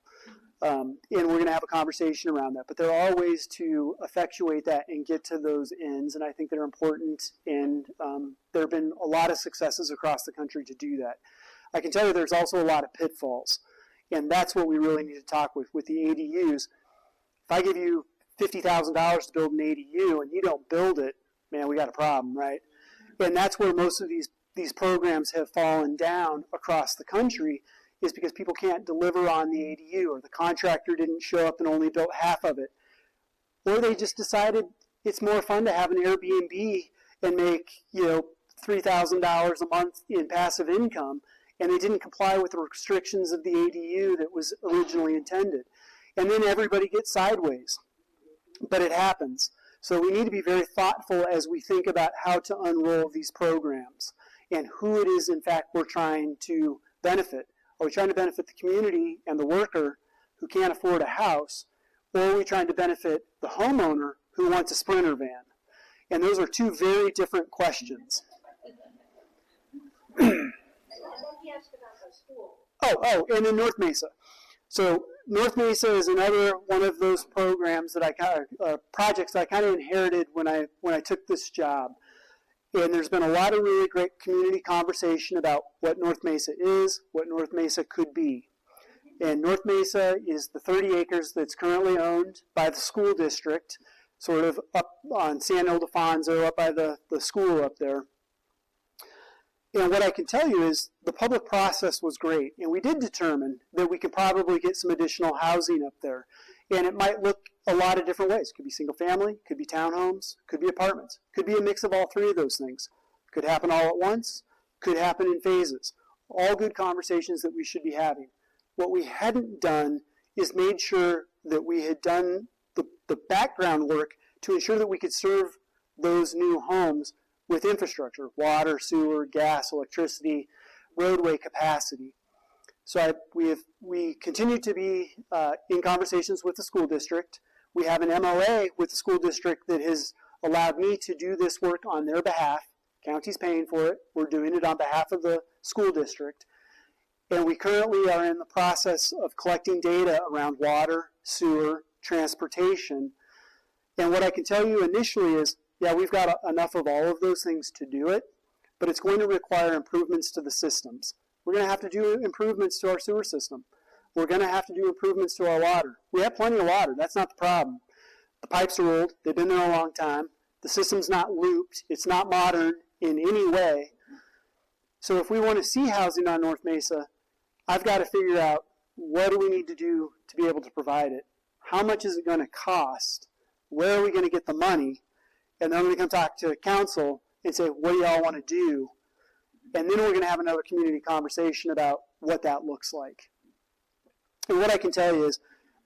And we're going to have a conversation around that. But there are ways to effectuate that and get to those ends, and I think they're important. And there have been a lot of successes across the country to do that. I can tell you there's also a lot of pitfalls, and that's what we really need to talk with the ADUs. If I give you $50,000 to build an ADU and you don't build it, man, we got a problem, right? And that's where most of these programs have fallen down across the country, is because people can't deliver on the ADU, or the contractor didn't show up and only built half of it. Or they just decided it's more fun to have an Airbnb and make, $3,000 a month in passive income, and they didn't comply with the restrictions of the ADU that was originally intended. And then everybody gets sideways. But it happens. So we need to be very thoughtful as we think about how to unroll these programs and who it is, in fact, we're trying to benefit. Are we trying to benefit the community and the worker who can't afford a house, or are we trying to benefit the homeowner who wants a Sprinter van? And those are two very different questions. And then he asked about the school. And in North Mesa. So North Mesa is another one of those programs that projects that I kind of inherited when I took this job. And there's been a lot of really great community conversation about what North Mesa is, what North Mesa could be. And North Mesa is the 30 acres that's currently owned by the school district, sort of up on San Ildefonso, up by the school up there. And what I can tell you is the public process was great, and we did determine that we could probably get some additional housing up there. And it might look a lot of different ways. It could be single family, could be townhomes, could be apartments, could be a mix of all three of those things. Could happen all at once, could happen in phases. All good conversations that we should be having. What we hadn't done is made sure that we had done the background work to ensure that we could serve those new homes with infrastructure, water, sewer, gas, electricity, roadway capacity. So we continue to be in conversations with the school district. We have an MOA with the school district that has allowed me to do this work on their behalf. County's paying for it. We're doing it on behalf of the school district. And we currently are in the process of collecting data around water, sewer, transportation. And what I can tell you initially is, yeah, we've got enough of all of those things to do it, but it's going to require improvements to the systems. We're going to have to do improvements to our sewer system. We're going to have to do improvements to our water. We have plenty of water. That's not the problem. The pipes are old. They've been there a long time. The system's not looped. It's not modern in any way. So if we want to see housing on North Mesa, I've got to figure out what do we need to do to be able to provide it. How much is it going to cost? Where are we going to get the money? And then we're going to come talk to council and say, what do y'all want to do? And then we're going to have another community conversation about what that looks like. And what I can tell you is,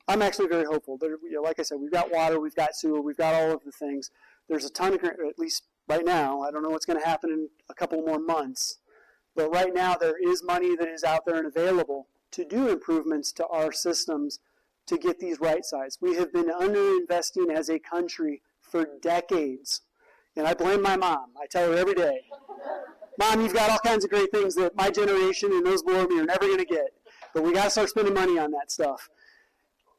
I'm actually very hopeful. Like I said, we've got water, we've got sewer, we've got all of the things. There's a ton of, at least right now, I don't know what's going to happen in a couple more months, but right now there is money that is out there and available to do improvements to our systems to get these right size. We have been underinvesting as a country for decades. And I blame my mom. I tell her every day, Mom, you've got all kinds of great things that my generation and those below me are never going to get. But we got to start spending money on that stuff.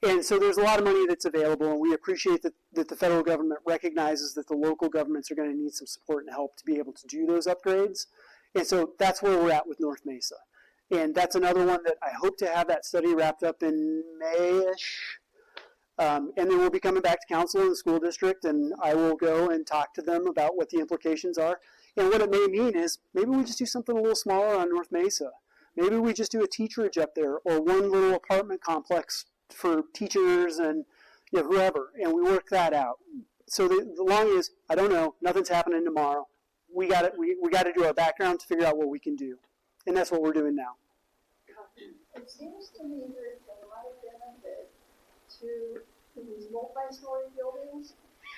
And so there's a lot of money that's available, and we appreciate that the federal government recognizes that the local governments are going to need some support and help to be able to do those upgrades. And so that's where we're at with North Mesa. And that's another one that I hope to have that study wrapped up in May-ish. And then we'll be coming back to council in the school district, and I will go and talk to them about what the implications are. And what it may mean is maybe we just do something a little smaller on North Mesa. Maybe we just do a teacherage up there, or one little apartment complex for teachers and whoever, and we work that out. So the long is, I don't know, nothing's happening tomorrow. We got to do our background to figure out what we can do, and that's what we're doing now. It seems to me that there might benefit to these multi-story buildings,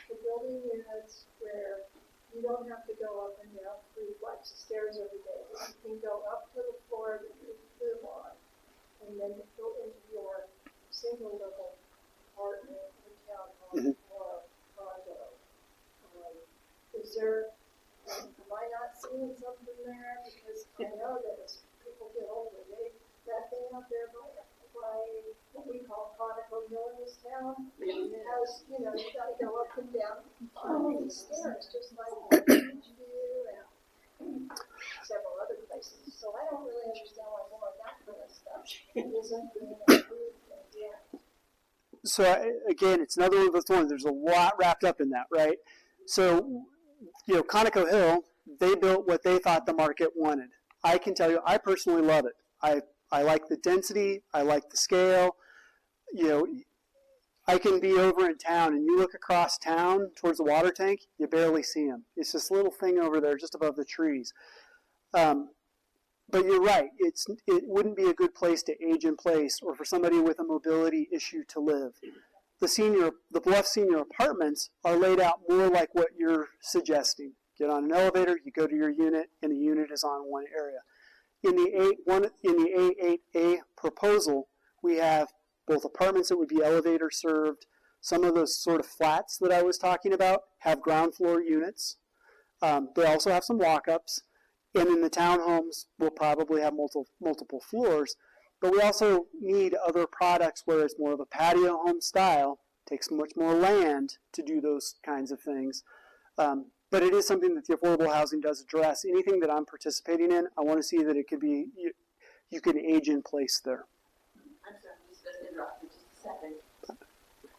the building units where you don't have to go up and down 3 flights of stairs every day. You can go up to the floor that you live on, and then go into your single level apartment or townhome or condo. Is there, am I not seeing something there? Because I know that as people get older, that thing up there by what we call Conical Hill in this town, has, you got to go up and down all these stairs, just like Beach View and several other places. So I don't really understand why more of that kind of stuff isn't being approved yet. So again, it's another one of those ones. There's a lot wrapped up in that, right? So, Conoco Hill, they built what they thought the market wanted. I can tell you, I personally love it. I like the density. I like the scale. I can be over in town, and you look across town towards the water tank, you barely see them. It's this little thing over there just above the trees. But you're right. It wouldn't be a good place to age in place or for somebody with a mobility issue to live. The Bluff Senior Apartments are laid out more like what you're suggesting. Get on an elevator, you go to your unit, and the unit is on one area. In the A8A proposal, we have both apartments that would be elevator served. Some of those sort of flats that I was talking about have ground floor units. They also have some walk-ups. And in the townhomes, we'll probably have multiple floors. But we also need other products where it's more of a patio home style. Takes much more land to do those kinds of things. But it is something that the affordable housing does address. Anything that I'm participating in, I want to see that it could be, you can age in place there. I'm sorry, I'm just going to interrupt for just a second.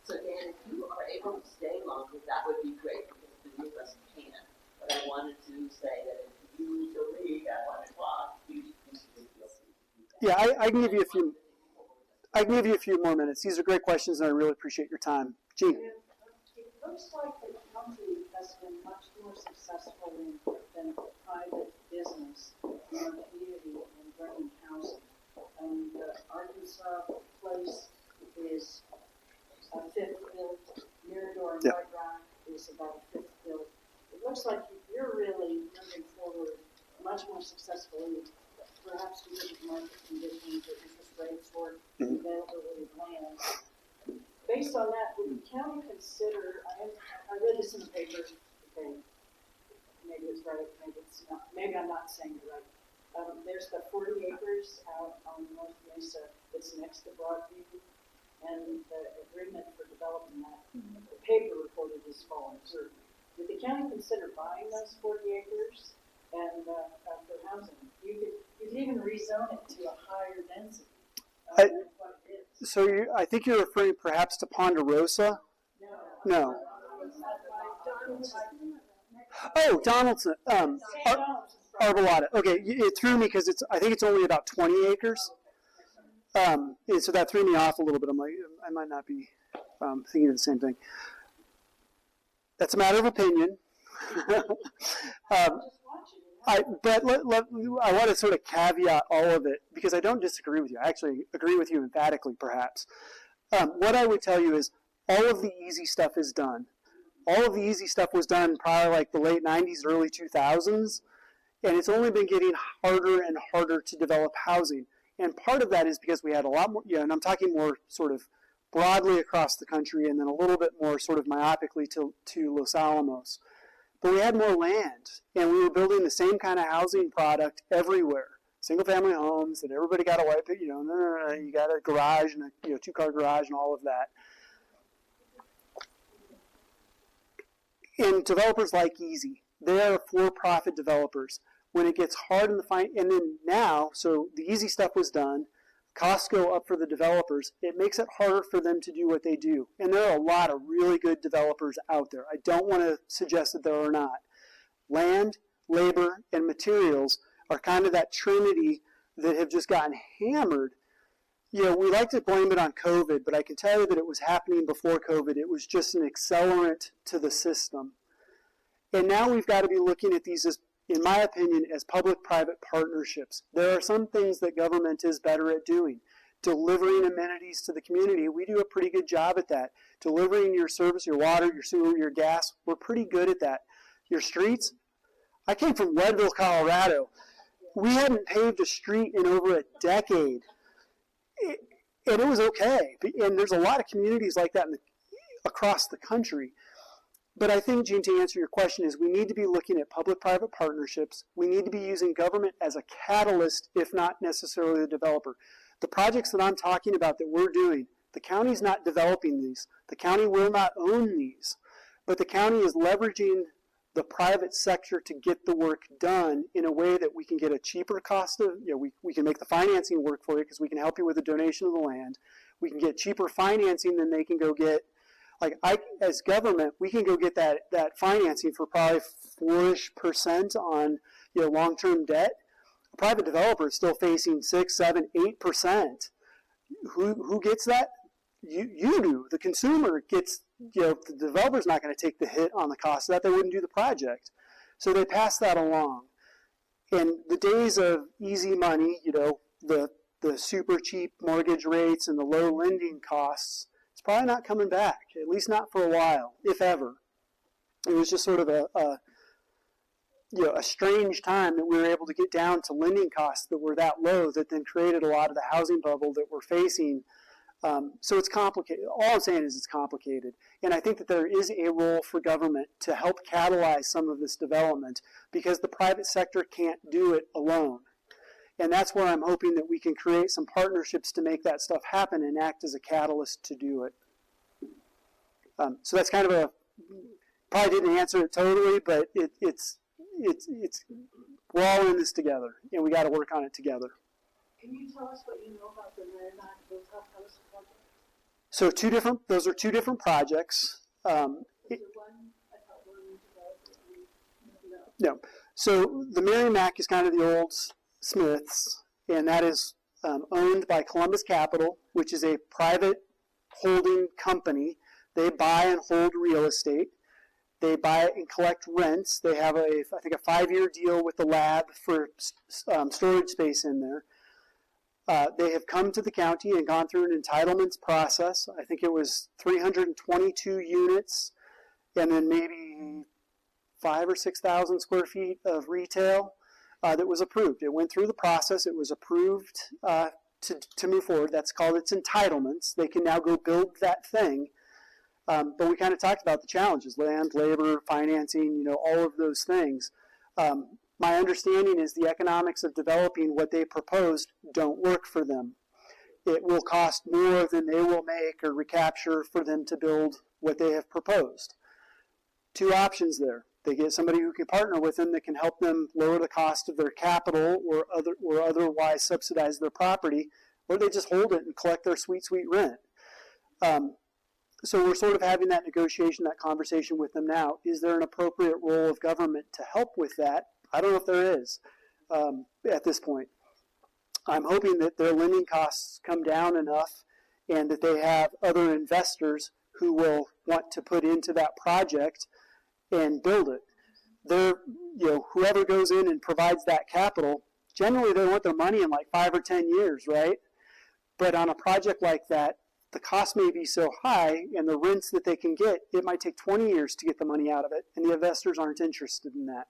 So Dan, if you are able to stay longer, that would be great because many of us can. But I wanted to say that if you to leave at 1 o'clock, you should feel free to do that. Yeah, I can give you a few. I can give you a few more minutes. These are great questions, and I really appreciate your time. Gene. It looks like the county has been much more successful than private business in our community in bringing housing. The Arkansas place is a 5th built, Mirador and White Rock is about a 5th built. It looks like you're really moving forward much more successfully, perhaps because of market conditions or interest rates or availability of land. Based on that, would the county consider, I read this in the paper, okay, maybe it's right, maybe it's not, maybe I'm not saying it right. There's the 40 acres out on North Mesa that's next to Broadview, and the agreement for developing that, the paper reported this fall in certain. Would the county consider buying those 40 acres and for housing? You could even rezone it to a higher density than what it is. So I think you're referring perhaps to Ponderosa? No. Oh, Donaldson. Arbolada. Okay, it threw me because I think it's only about 20 acres. And so that threw me off a little bit. I'm like, I might not be thinking of the same thing. That's a matter of opinion. I want to sort of caveat all of it because I don't disagree with you. I actually agree with you emphatically, perhaps. What I would tell you is all of the easy stuff is done. All of the easy stuff was done probably like the late 90s, early 2000s, and it's only been getting harder and harder to develop housing. And part of that is because we had a lot more, and I'm talking more sort of broadly across the country and then a little bit more sort of myopically to Los Alamos. But we had more land, and we were building the same kind of housing product everywhere. Single-family homes that everybody got a white, you got a garage and a 2-car garage and all of that. And developers like easy. They are for-profit developers. when it gets hard in the and then now, so the easy stuff was done, costs go up for the developers, it makes it harder for them to do what they do. And there are a lot of really good developers out there. I don't want to suggest that there are not. Land, labor, and materials are kind of that trinity that have just gotten hammered. You know, we like to blame it on COVID, but I can tell you that it was happening before COVID. It was just an accelerant to the system. And now we've got to be looking at these as, in my opinion, as public-private partnerships. There are some things that government is better at doing. Delivering amenities to the community, we do a pretty good job at that. Delivering your service, your water, your sewer, your gas, we're pretty good at that. Your streets, I came from Leadville, Colorado. We hadn't paved a street in over a decade. And it was okay. And there's a lot of communities like that across the country. But I think, Gene, to answer your question, is we need to be looking at public-private partnerships. We need to be using government as a catalyst, if not necessarily the developer. The projects that I'm talking about that we're doing, the county's not developing these. The county will not own these. But the county is leveraging the private sector to get the work done in a way that we can get a cheaper cost of, we can make the financing work for you because we can help you with the donation of the land. We can get cheaper financing than they can go get. As government, we can go get that financing for probably 4-ish% on long-term debt. A private developer is still facing 6, 7, 8%. Who gets that? You do. The consumer gets. The developer's not going to take the hit on the cost of that. They wouldn't do the project. So they pass that along. And the days of easy money, the super cheap mortgage rates and the low lending costs, it's probably not coming back, at least not for a while, if ever. It was just sort of a strange time that we were able to get down to lending costs that were that low that then created a lot of the housing bubble that we're facing. So it's complicated. All I'm saying is it's complicated. And I think that there is a role for government to help catalyze some of this development because the private sector can't do it alone. And that's where I'm hoping that we can create some partnerships to make that stuff happen and act as a catalyst to do it. So that's kind of probably didn't answer it totally, but it's we're all in this together, and we got to work on it together. Can you tell us what you know about the Merrimack Hilltop House project? So those are two different projects. No. So the Merrimack is kind of the old Smiths, and that is owned by Columbus Capital, which is a private holding company. They buy and hold real estate. They buy it and collect rents. They have I think a 5-year deal with the lab for storage space in there. They have come to the county and gone through an entitlements process. I think it was 322 units and then maybe 5,000 or 6,000 square feet of retail that was approved. It went through the process. It was approved to move forward. That's called its entitlements. They can now go build that thing. But we kind of talked about the challenges, land, labor, financing, all of those things. My understanding is the economics of developing what they proposed don't work for them. It will cost more than they will make or recapture for them to build what they have proposed. Two options there. They get somebody who can partner with them that can help them lower the cost of their capital or otherwise subsidize their property, or they just hold it and collect their sweet, sweet rent. So we're sort of having that negotiation, that conversation with them now. Is there an appropriate role of government to help with that? I don't know if there is at this point. I'm hoping that their lending costs come down enough and that they have other investors who will want to put into that project and build it. Whoever goes in and provides that capital, generally they want their money in like 5 or 10 years, right? But on a project like that, the cost may be so high and the rents that they can get, it might take 20 years to get the money out of it, and the investors aren't interested in that.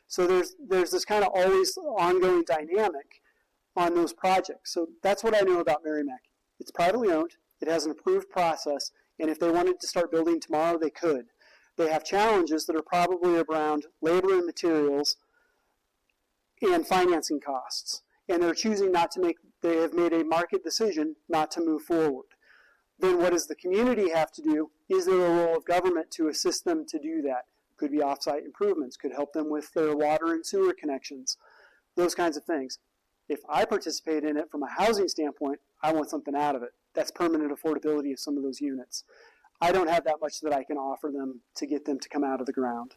So there's this kind of always ongoing dynamic on those projects. So that's what I know about Merrimack. It's privately owned, it has an approved process, and if they wanted to start building tomorrow, they could. They have challenges that are probably around labor and materials and financing costs. And they're choosing they have made a market decision not to move forward. Then what does the community have to do? Is there a role of government to assist them to do that? could be off-site improvements, could help them with their water and sewer connections, those kinds of things. If I participate in it from a housing standpoint, I want something out of it. That's permanent affordability of some of those units. I don't have that much that I can offer them to get them to come out of the ground.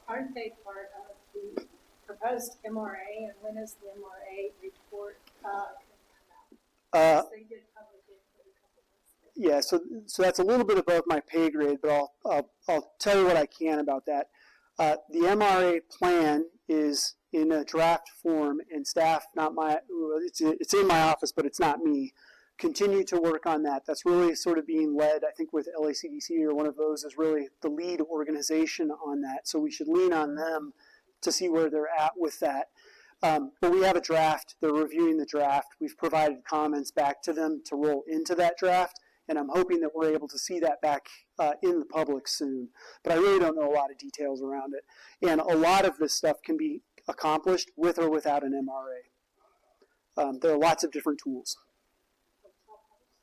Aren't they part of the proposed MRA, and when is the MRA report going to come out? They did public input a couple months ago. Yeah, so that's a little bit above my pay grade, but I'll tell you what I can about that. The MRA plan is in a draft form, and staff, it's in my office, but it's not me, continue to work on that. That's really sort of being led, I think, with LACDC or one of those is really the lead organization on that. So we should lean on them to see where they're at with that. But we have a draft. They're reviewing the draft. We've provided comments back to them to roll into that draft, and I'm hoping that we're able to see that back in the public soon. But I really don't know a lot of details around it. And a lot of this stuff can be accomplished with or without an MRA. There are lots of different tools.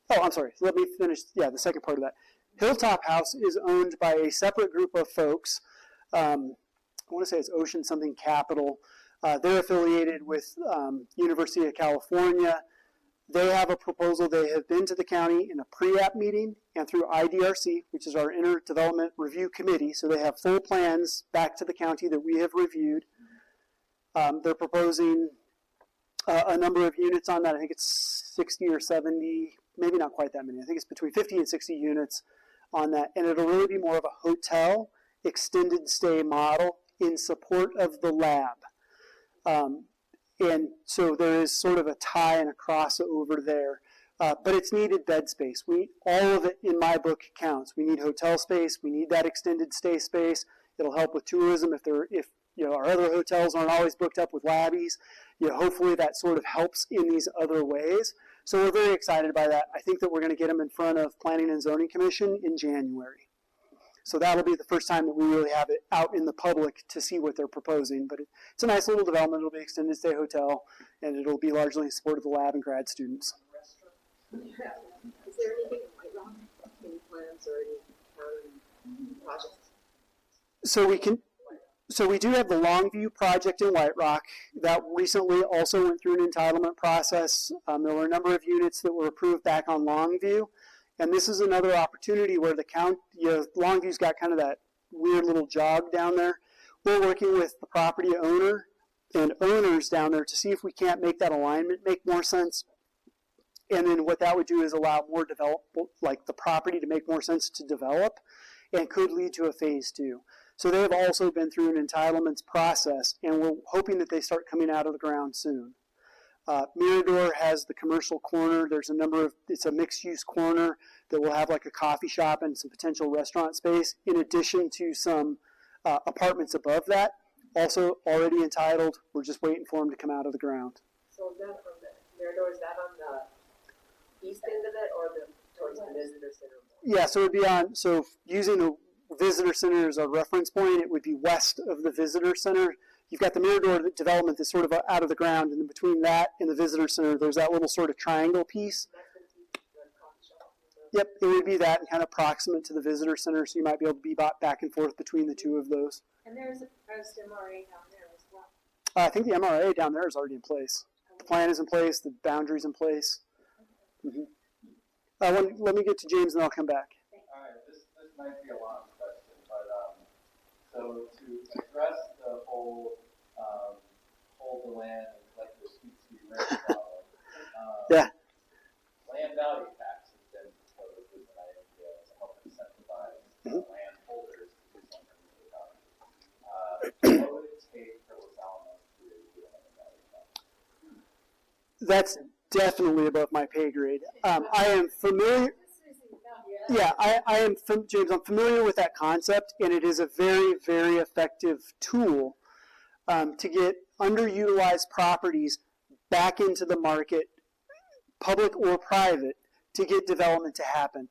Oh, I'm sorry. Let me finish. Yeah, the second part of that. Hilltop House is owned by a separate group of folks. I want to say it's Ocean something Capital. They're affiliated with University of California. They have a proposal. They have been to the county in a pre-app meeting and through IDRC, which is our Interdevelopment Review Committee. So they have full plans back to the county that we have reviewed. They're proposing a number of units on that. I think it's 60 or 70, maybe not quite that many. I think it's between 50 and 60 units on that. And it'll really be more of a hotel extended stay model in support of the lab. And so there is sort of a tie and a crossover there. But it's needed bed space. All of it in my book counts. We need hotel space. We need that extended stay space. It'll help with tourism if our other hotels aren't always booked up with labbies. Hopefully that sort of helps in these other ways. So we're very excited by that. I think that we're going to get them in front of Planning and Zoning Commission in January. So that'll be the first time that we really have it out in the public to see what they're proposing. But it's a nice little development. It'll be extended stay hotel, and it'll be largely in support of the lab and grad students. Is there anything in White Rock, any plans or any projects? So we do have the Longview project in White Rock that recently also went through an entitlement process. There were a number of units that were approved back on Longview, and this is another opportunity where the county, Longview's got kind of that weird little jog down there. We're working with the property owner and owners down there to see if we can't make that alignment make more sense. And then what that would do is allow more the property to make more sense to develop, and could lead to a phase 2. So they have also been through an entitlements process, and we're hoping that they start coming out of the ground soon. Mirador has the commercial corner. There's it's a mixed-use corner that will have like a coffee shop and some potential restaurant space, in addition to some apartments above that, also already entitled. We're just waiting for them to come out of the ground. So is that on the Mirador, is that on the east end of it or towards the visitor center? Yeah, so it would be using the visitor center as a reference point, it would be west of the visitor center. You've got the Mirador development that's sort of out of the ground, and then between that and the visitor center, there's that little sort of triangle piece. Yep, it would be that and kind of proximate to the visitor center, so you might be able to be back and forth between the two of those. And there's a proposed MRA down there as well. I think the MRA down there is already in place. The plan is in place, the boundary's in place. Mm-hmm. Let me get to James and I'll come back. All right, this might be a long question, but so to address the whole hold the land and collect the sweet rent problem, Yeah. land value tax has been proposed as an idea to help incentivize landholders to do something with the property. What would it take for Los Alamos to do a land value tax? That's definitely above my pay grade. I am familiar. Yeah, James, I'm familiar with that concept, and it is a very, very effective tool to get underutilized properties back into the market, public or private, to get development to happen.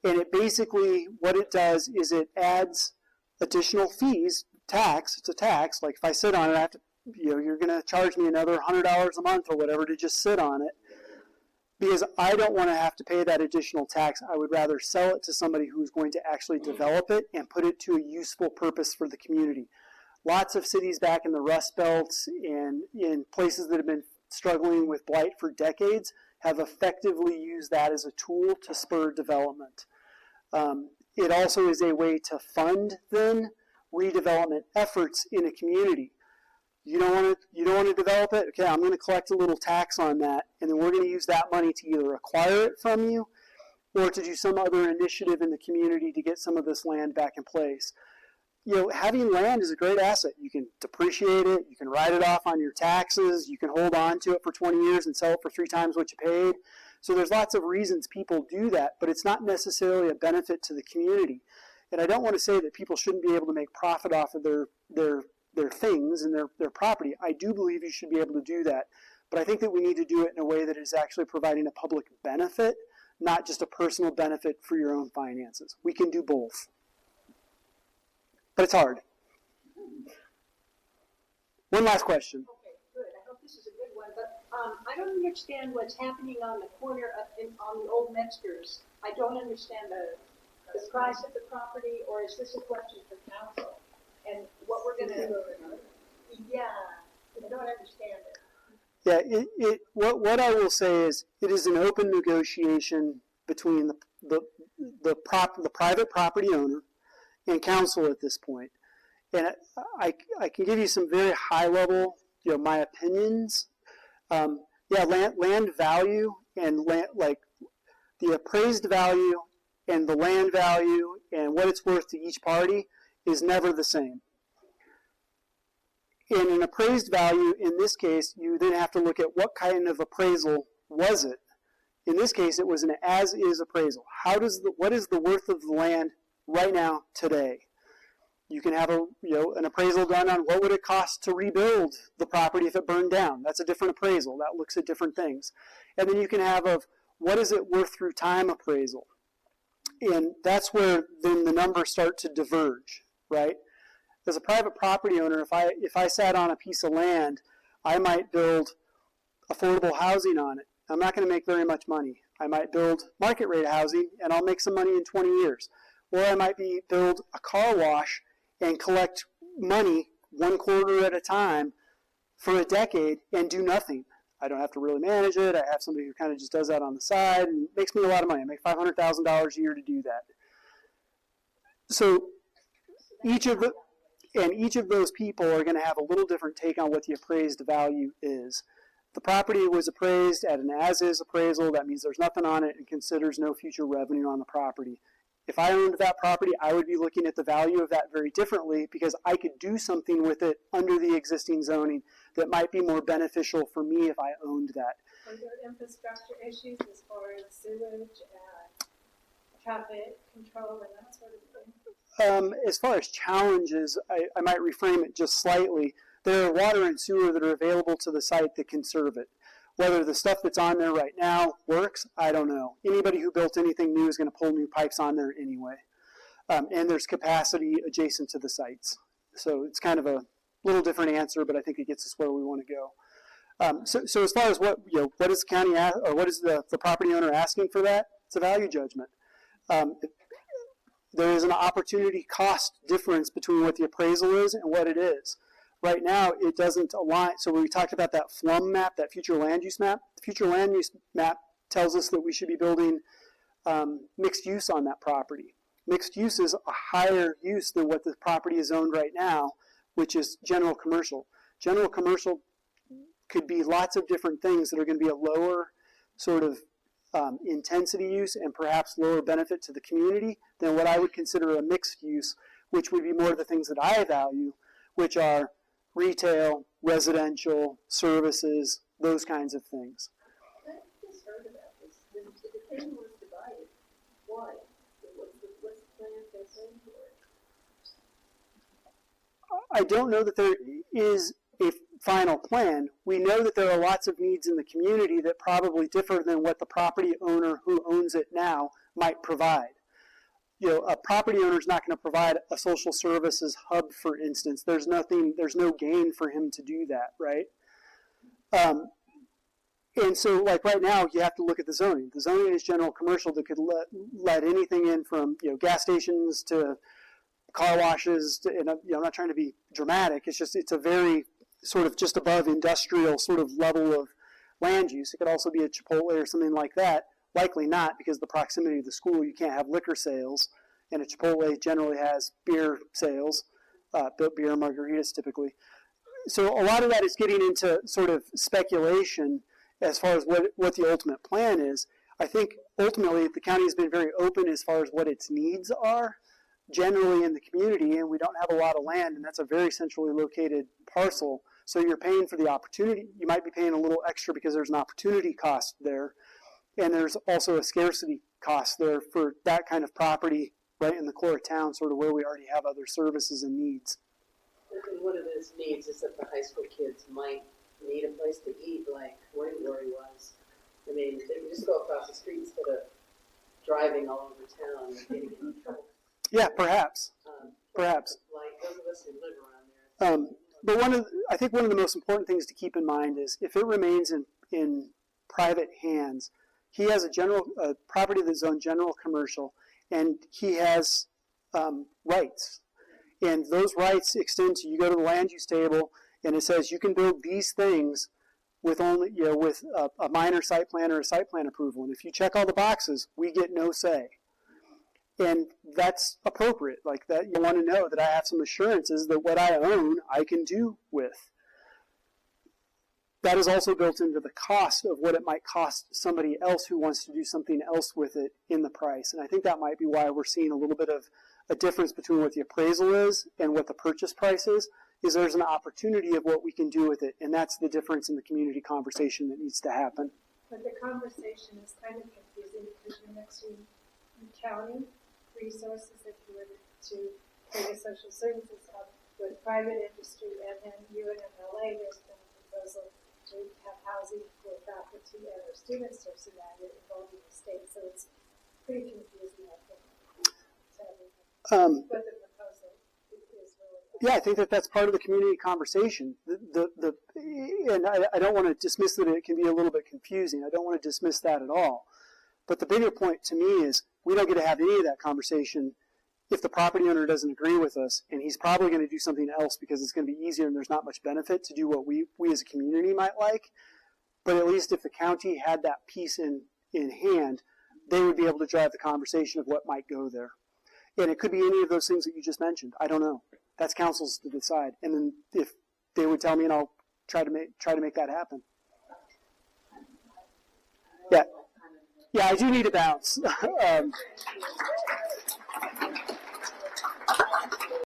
And it basically, what it does is it adds additional fees, it's a tax, like if I sit on it, I have to, you're going to charge me another $100 a month or whatever to just sit on it. because I don't want to have to pay that additional tax. I would rather sell it to somebody who's going to actually develop it and put it to a useful purpose for the community. Lots of cities back in the Rust Belt and in places that have been struggling with blight for decades have effectively used that as a tool to spur development. It also is a way to fund redevelopment efforts in a community. You don't want to develop it? Okay, I'm going to collect a little tax on that, and then we're going to use that money to either acquire it from you or to do some other initiative in the community to get some of this land back in place. Having land is a great asset. You can depreciate it, you can write it off on your taxes, you can hold on to it for 20 years and sell it for 3 times what you paid. So there's lots of reasons people do that, but it's not necessarily a benefit to the community. And I don't want to say that people shouldn't be able to make profit off of their things and their property. I do believe you should be able to do that. But I think that we need to do it in a way that is actually providing a public benefit, not just a personal benefit for your own finances. We can do both. But it's hard. One last question. Okay, good. I hope this is a good one. But I don't understand what's happening on the corner on the old Metzgers. I don't understand the price of the property, or is this a question for council? And what we're going to, yeah, I don't understand it. Yeah, what I will say is it is an open negotiation between the private property owner and council at this point. And I can give you some very high level, my opinions. Land value and the appraised value and the land value and what it's worth to each party is never the same. In an appraised value, in this case, you then have to look at what kind of appraisal was it. In this case, it was an as-is appraisal. What is the worth of the land right now, today? You can have an appraisal done on what would it cost to rebuild the property if it burned down. That's a different appraisal. That looks at different things. And then you can have what is it worth through time appraisal. And that's where then the numbers start to diverge, right? As a private property owner, if I sat on a piece of land, I might build affordable housing on it. I'm not going to make very much money. I might build market rate housing and I'll make some money in 20 years. Or I might build a car wash and collect money 1 quarter at a time for a decade and do nothing. I don't have to really manage it. I have somebody who kind of just does that on the side and makes me a lot of money. I make $500,000 a year to do that. So each of those people are going to have a little different take on what the appraised value is. The property was appraised at an as-is appraisal. That means there's nothing on it and considers no future revenue on the property. If I owned that property, I would be looking at the value of that very differently because I could do something with it under the existing zoning that might be more beneficial for me if I owned that. Are there infrastructure issues as far as sewage and traffic control and that sort of thing? As far as challenges, I might reframe it just slightly. There are water and sewer that are available to the site that can serve it. Whether the stuff that's on there right now works, I don't know. Anybody who built anything new is going to pull new pipes on there anyway. And there's capacity adjacent to the sites. So it's kind of a little different answer, but I think it gets us where we want to go. So as far as what is the county or what is the property owner asking for that? It's a value judgment. There is an opportunity cost difference between what the appraisal is and what it is. Right now, it doesn't align. So when we talked about that FLUM map, that future land use map, the future land use map tells us that we should be building mixed use on that property. Mixed use is a higher use than what the property is owned right now, which is general commercial. General commercial could be lots of different things that are going to be a lower sort of intensity use and perhaps lower benefit to the community than what I would consider a mixed use, which would be more of the things that I value, which are retail, residential, services, those kinds of things. I just heard about this. The county was divided. Why? What's the plan they're saying for it? I don't know that there is a final plan. We know that there are lots of needs in the community that probably differ than what the property owner who owns it now might provide. A property owner is not going to provide a social services hub, for instance. There's no gain for him to do that, right? And so, like right now, you have to look at the zoning. The zoning is general commercial that could let anything in from gas stations to car washes. And I'm not trying to be dramatic. It's a very sort of just above industrial sort of level of land use. It could also be a Chipotle or something like that. Likely not, because of the proximity of the school. You can't have liquor sales, and a Chipotle generally has beer sales, beer and margaritas typically. So a lot of that is getting into sort of speculation as far as what the ultimate plan is. I think ultimately the county has been very open as far as what its needs are generally in the community, and we don't have a lot of land, and that's a very centrally located parcel. So you're paying for the opportunity. You might be paying a little extra because there's an opportunity cost there, and there's also a scarcity cost there for that kind of property right in the core of town, sort of where we already have other services and needs. And one of those needs is that the high school kids might need a place to eat, like Morning Glory was. I mean, they would just go across the street instead of driving all over town and getting in trouble. Yeah, perhaps. Perhaps. Like those of us who live around there. But I think one of the most important things to keep in mind is if it remains in private hands, he has a property that's zoned general commercial, and he has rights. And those rights extend to, you go to the land use table, and it says you can build these things with only, with a minor site plan or a site plan approval. And if you check all the boxes, we get no say. And that's appropriate. Like that, you want to know that I have some assurances that what I own, I can do with. That is also built into the cost of what it might cost somebody else who wants to do something else with it in the price. And I think that might be why we're seeing a little bit of a difference between what the appraisal is and what the purchase price is there's an opportunity of what we can do with it. And that's the difference in the community conversation that needs to happen. But the conversation is kind of confusing because you're next to county resources if you were to create a social services hub with private industry, and then you in LA, there's been a proposal to have housing for faculty and or students or so that you're involved in the state. So it's pretty confusing, I think. What the proposal is really. Yeah, I think that's part of the community conversation. And I don't want to dismiss that it can be a little bit confusing. I don't want to dismiss that at all. But the bigger point to me is we don't get to have any of that conversation if the property owner doesn't agree with us, and he's probably going to do something else because it's going to be easier and there's not much benefit to do what we as a community might like. But at least if the county had that piece in hand, they would be able to drive the conversation of what might go there. And it could be any of those things that you just mentioned. I don't know. That's council's to decide. And then if they would tell me, and I'll try to make that happen. Yeah. Yeah, I do need to bounce.